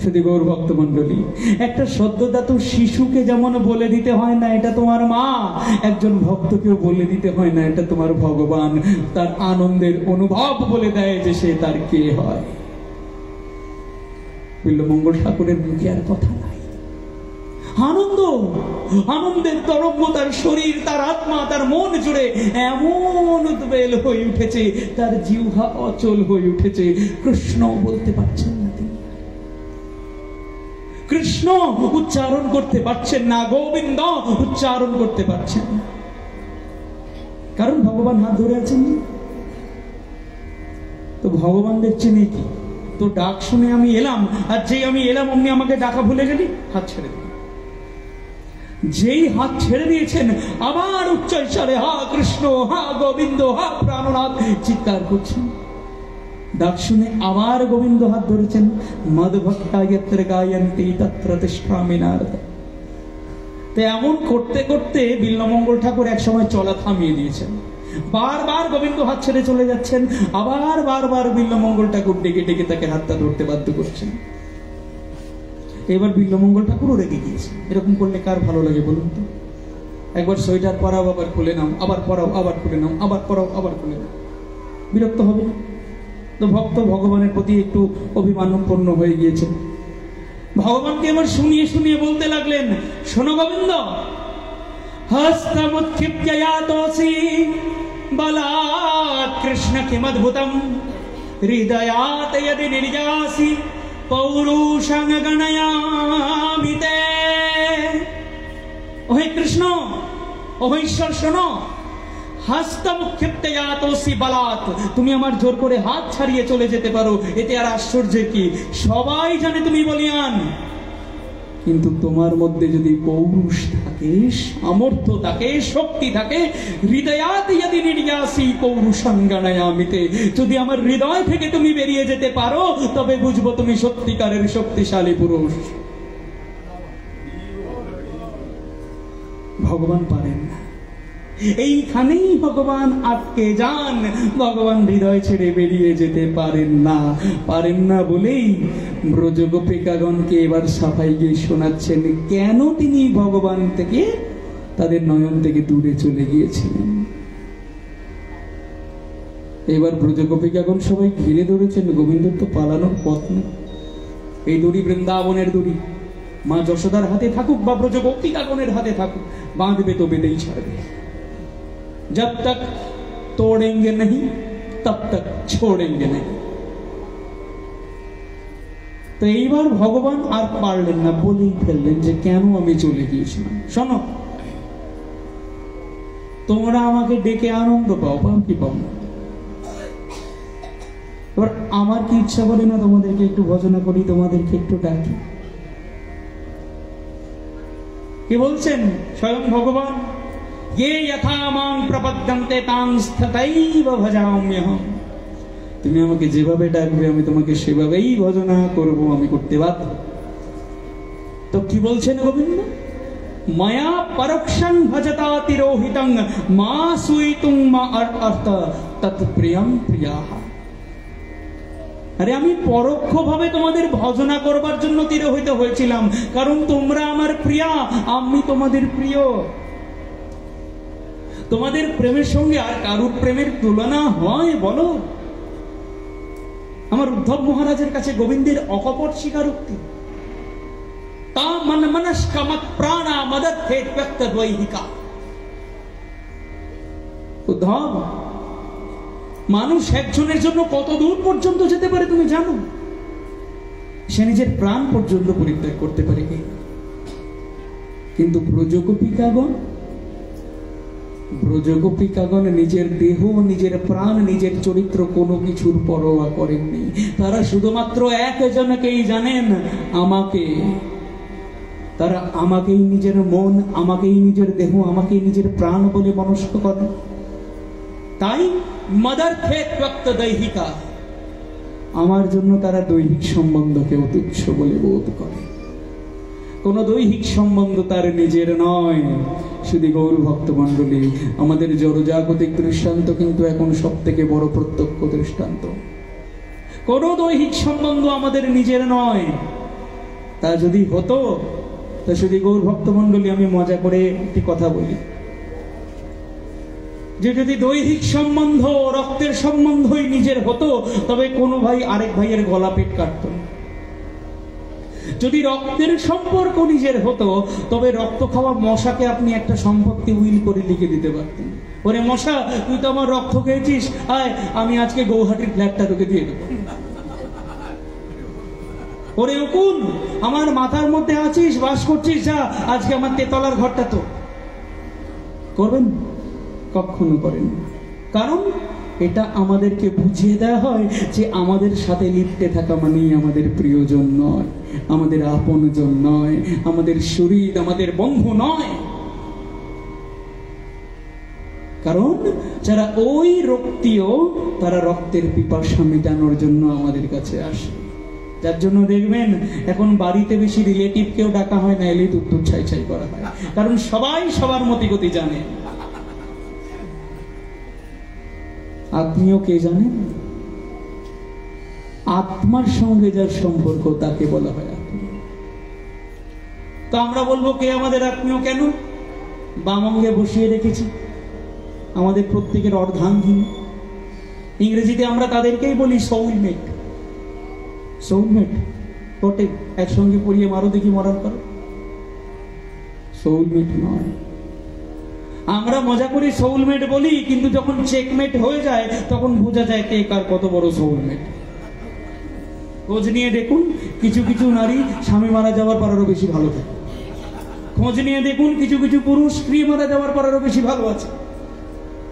শুধু গৌর ভক্ত মন্ডলী, একটা সদ্যজাত শিশুকে যেমন বলে দিতে হয় না এটা তোমার মা, একজন ভক্তকেও বলে দিতে হয় না এটা তোমার ভগবান। তার আনন্দের অনুভব বলে দেয় যে সে তার কে হয়। বিল্লমঙ্গল ঠাকুরের মুখে আর কথা নাই, আনন্দ, আনন্দের তরঙ্গ তার শরীর, তার আত্মা, তার মন জুড়ে এমন উদ্বেল হয়ে উঠেছে, তার জিহ্বা অচল হয়ে উঠেছে। কৃষ্ণ বলতে পারছেন না, তিনি কৃষ্ণ উচ্চারণ করতে পারছেন না, গোবিন্দ উচ্চারণ করতে পারছেন না, কারণ ভগবান হাত ধরে আছেন। তো ভগবান দেখছেন এই কি, তো ডাক শুনে আমি এলাম, আর যেই আমি এলাম অমনি আমাকে ডাকা ভুলে গেলি, হাত ছেড়ে দিই। যেই হাত ছেড়ে দিয়েছেন, আবার উচ্চস্বরে হা কৃষ্ণ, হা গোবিন্দ, হা প্রাণনাথ চিৎকার করছেন। ডাক শুনে আবার গোবিন্দ হাত ধরেছেন, মদভক্তা যত্র গায়ন্তি তত্র তিষ্ঠামি নারদ। তো এমন করতে করতে বিল্লমঙ্গল ঠাকুর এক সময় চলা থামিয়ে দিয়েছেন, বারবার গোবিন্দ হাত ছেড়ে চলে যাচ্ছেন, আবার বারবার বিল্লমঙ্গল ঠাকুর ডেকে ডেকে তাকে হাতটা ধরতে বাধ্য করছেন। এবার বিল্লমঙ্গল ঠাকুরও রেগে গিয়েছে। এরকম করলে কার ভালো লাগে বলুন তো? একবার সোয়েটার পরাও, আবার খুলে নাও, আবার পরাও, আবার খুলে নাও, আবার পরাও, আবার খুলে নাও, বিরক্ত হবে না? তো ভক্ত ভগবানের প্রতি একটু অভিমানপূর্ণ হয়ে গিয়েছে। ভগবানকে এবার শুনিয়ে শুনিয়ে বলতে লাগলেন, শোনো গোবিন্দ, হস্তমুৎক্ষিপ্যয়াতোসি বলাৎ কৃষ্ণ কিমদ্ভুতম হৃদয়াৎ যদি নির্যাসি পৌরুষং গণয়ামি তে। ওহে কৃষ্ণ, ওহে ঈশ্বর, শোনো, হস্তমুৎক্ষিপ্যয়াতোসি বলাৎ, তুমি আমার জোর করে হাত ছাড়িয়ে চলে যেতে পারো, এতে আর আশ্চর্যের কি? সবাই জানে তুমি বলিয়ান, কিন্তু তোমার মধ্যে যদি পৌরুষ থাকে, সামর্থ্য থাকে, শক্তি থাকে, হৃদয়াৎ যদি নির্যাসি পৌরুষং গণয়ামি তে, যদি আমার হৃদয় থেকে তুমি বেরিয়ে যেতে পারো, তবে বুঝবো তুমি সত্যিকারের শক্তিশালী পুরুষ। ভগবান পারেন না, এইখানেই ভগবান আটকে যান। ভগবান হৃদয় ছেড়ে বেরিয়ে যেতে পারেন না বলেই ব্রজগোপিকাগণকে এবার সাফাই গিয়ে শোনাচ্ছেন কেন তিনি ভগবান থেকে, তাদের নয়ন থেকে দূরে চলে গিয়েছিলেন। এবার ব্রজগোপিকাগণ সবাই ঘিরে ধরেছেন, গোবিন্দর তো পালানোর পথ নেই। এই দড়ি বৃন্দাবনের দড়ি, মা যশোদার হাতে থাকুক বা ব্রজগোপিকাগণের হাতে থাকুক, বাঁধবে তো বেঁধেই ছাড়বে। जब तक तोड़ेंगे नहीं तब तक छोड़ेंगे नहीं। তো এইবার ভগবান আর পারলেন না, বলেই ফেললেন যে কেন আমি চলে গিয়েছিলাম। শোনো, তোমরা আমাকে ডেকে আনন্দ পাও কি পাও না? এবার আমার কি ইচ্ছা করে না তোমাদেরকে একটু ভজনা করি, তোমাদেরকে একটু ডাকি? কি বলছেন স্বয়ং ভগবান? ये यथा मां प्रपद्यन्ते तां तथैव भजाम्यहम्। তুমি আমাকে যেভাবে ডাকবে আমি তোমাকে সেভাবেই ভজনা করব, আমি করতে বাধ্য। তো কি বলছেন গোবিন্দ? মায়া পরোক্ষং ভজতা তিরোহিতং মা সুইতুং মা অর্থ তৎ প্রিয়ম প্রিয়াহ। আরে আমি পরোক্ষভাবে তোমাদের ভজনা করবার জন্য তিরোহিত হয়েছিলাম, কারণ তোমরা আমার প্রিয়া, আমি তোমাদের প্রিয়। তোমাদের প্রেমের সঙ্গে আর কারুর প্রেমের তুলনা হয় বলো? আমার উদ্ধব মহারাজের কাছে গোবিন্দের অকপট স্বীকারোক্তি, তা মন মনস্কামত প্রাণা মদর্থে ত্যক্ত দ্বৈহিকা। উদ্ধব, মানুষ একজনের জন্য কত দূর পর্যন্ত যেতে পারে তুমি জানো? সে নিজের প্রাণ পর্যন্ত পরিত্যাগ করতে পারে। কিন্তু ব্রজগোপিকাগণ নিজের দেহ, নিজের প্রাণ, নিজের চরিত্র কোনো কিছুর পরোয়া করেননি। তারা শুধুমাত্র একজনকেই জানেন, আমাকে। তারা আমাকেই নিজের মন, আমাকেই নিজের দেহ, আমাকেই নিজের প্রাণ বলে মনস্থ করে। তাই মদর্থে ত্যক্ত দৈহিকা, আমার জন্য তারা দৈহিক সম্বন্ধকে তুচ্ছ বলে বোধ করে। কোন দৈহিক সম্বন্ধ তার নিজের নয়। শুধু গৌর ভক্ত মন্ডলী, আমাদের জড়জাগতিক দৃষ্টান্ত কিন্তু এখন সব থেকে বড় প্রত্যক্ষ দৃষ্টান্ত। কোন দৈহিক সম্বন্ধ আমাদের নিজের নয়। তা যদি হতো, তা শুধু গৌর ভক্ত মন্ডলী, আমি মজা করে একটি কথা বলি, যে যদি দৈহিক সম্বন্ধ, রক্তের সম্বন্ধই নিজের হতো, তবে কোনো ভাই আরেক ভাইয়ের গলা পেট কাটত না। যদি রক্তের সম্পর্ক নিজের হতো, তবে রক্ত খাওয়া মশাকে আপনি একটা সম্পত্তি উইল করে লিখে দিতে পারতেন, ওরে মশা তুই তো আমার রক্ত খেয়েছিস, আয় আমি আজকে গৌহাটির ফ্ল্যাটটা তোকে দিয়ে দেবো। ওরে উকুন, আমার মাথার মধ্যে আছিস, বাস করছিস, যা আজকে আমার তেতলার ঘরটা তো। করবেন? কখনো করেন না। কারণ এটা আমাদেরকে বুঝিয়ে দেওয়া হয় যে আমাদের সাথে লিপ্তে থাকা মানেই আমাদের প্রিয়জন নয়, আমাদের আপনজন নয়, আমাদের শরীর, আমাদের বন্ধু নয়। কারণ যারা ওই রক্তীয়, তারা রক্তের পিপাসা মেটানোর জন্য আমাদের কাছে আসে। যার জন্য দেখবেন এখন বাড়িতে বেশি রিলেটিভকেও ডাকা হয় না, এলেই দুধ ছাই ছাই করা হয়, কারণ সবাই সবার মতিগতি জানে। আত্মীয় কে জানেন? আত্মার সঙ্গে যার সম্পর্ক তাকে বলা হয় আত্মীয়। তো আমরা বলবো কে আমাদের আত্মীয়? কেন? বাম অঙ্গে বসিয়ে রেখেছি আমাদের প্রত্যেকের অর্ধাঙ্গিনী। ইংরেজিতে আমরা তাদেরকেই বলি সোলমেট। সোলমেট ওটে একসঙ্গে পড়িয়ে মারো দেখি, মরার করো। সোলমেট নয়। আমরা মজা করে সোলমেট বলি, কিন্তু যখন চেকমেট হয়ে যায় তখন বোঝা যায় কে কার কত বড় সোলমেট। খোঁজ নিয়ে দেখুন, কিছু কিছু নারী স্বামী মারা যাওয়ার পর আরো বেশি ভালো থাকে। খোঁজ নিয়ে দেখুন, কিছু কিছু পুরুষ স্ত্রী মারা যাওয়ার পর আরো বেশি ভালো আছে।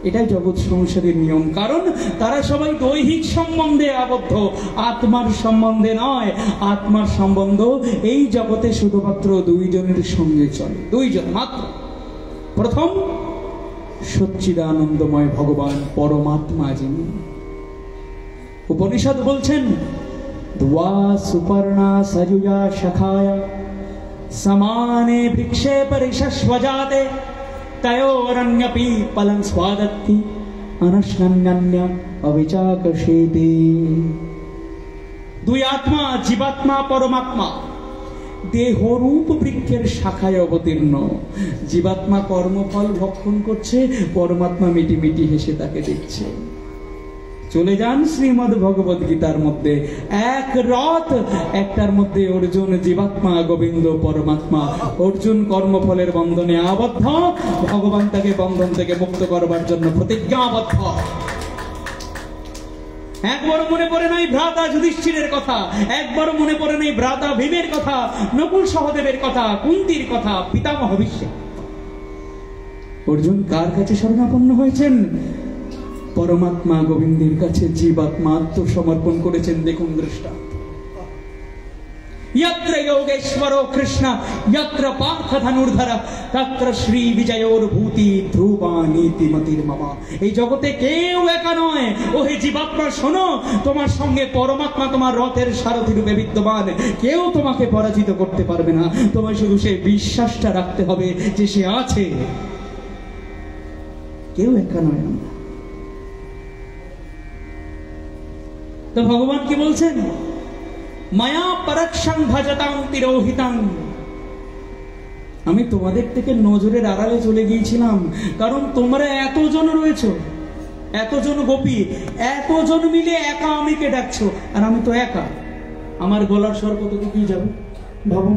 এটাই জগৎ সংসারের নিয়ম। কারণ তারা সবাই দৈহিক সম্বন্ধে আবদ্ধ, আত্মার সম্বন্ধে নয়। আত্মার সম্বন্ধ এই জগতে শুধুমাত্র দুইজনের সঙ্গে চলে, দুইজন মাত্র। প্রথম সচ্চিদানন্দময় ভগবান পরমাত্মা, যিনি উপনিষদ বলছেন দ্বা সুপর্ণা সজুজা শাখায়া সমানে বৃক্ষে পরিশস্বজাতে তয়োরন্যপি ফলং স্বাদত্তি অনশ্নন্যন্য অবিচাকশেতি। দুই আত্মা, জীবাত্মা পরমাত্মা, দেহরূপ বৃক্ষের শাখায় অবতীর্ণ। জীবাত্মা কর্মফল ভক্ষণ করছে, পরমাত্মা মিটি মিটি হেসে তাকে দেখছে। চলে যান শ্রীমদ্ ভগবদ গীতার মধ্যে, এক রথ, একটার মধ্যে অর্জুন জীবাত্মা, গোবিন্দ পরমাত্মা। অর্জুন কর্মফলের বন্ধনে আবদ্ধ, ভগবান তাকে বন্ধন থেকে মুক্ত করবার জন্য প্রতিজ্ঞাবদ্ধ। একবার মনে পড়ে নাই ভ্রাতা যুধিষ্ঠিরের কথা, একবার মনে পড়ে নাই ভ্রাতা ভীমের কথা, নকুল সহদেবের কথা, কুন্তির কথা, পিতামহ ভীষ্মের। অর্জুন কার কাছে শরণাপন্ন হয়েছেন? পরমাত্মা গোবিন্দের কাছে জীবাত্মা আত্মসমর্পণ করেছেন। দেখুন দৃষ্টান্ত, यत्र योगेश्वरो कृष्ण यत्र पार्थ धनुर्धर तत्र श्री विजयोर भूति ध्रुवा नीति मतिर्ममा। এই জগতে কেউ একা নয়। ও হে জীবাত্মা শোনো, তোমার সঙ্গে পরমাত্মা তোমার রথের সারথি রূপে বিদ্যমান। কেউ তোমাকে পরাজিত করতে পারবে না। তোমায় শুধু সেই বিশ্বাসটা রাখতে হবে যে সে আছে। কেউ একা নয় আমরা। তো ভগবান কি বলছেন? মায়া পরক্ষং ভজতাং তিরোহিতাং। আমি তোমাদের থেকে নজরের আড়ালে চলে গিয়েছিলাম, কারণ তোমরা এতজন রয়েছো, এতজন গোপী, এতজন মিলে একা আমিকে ডাকছো, আর আমি তো একা। আমার গলার স্বর কত কি যাবে ভাবো।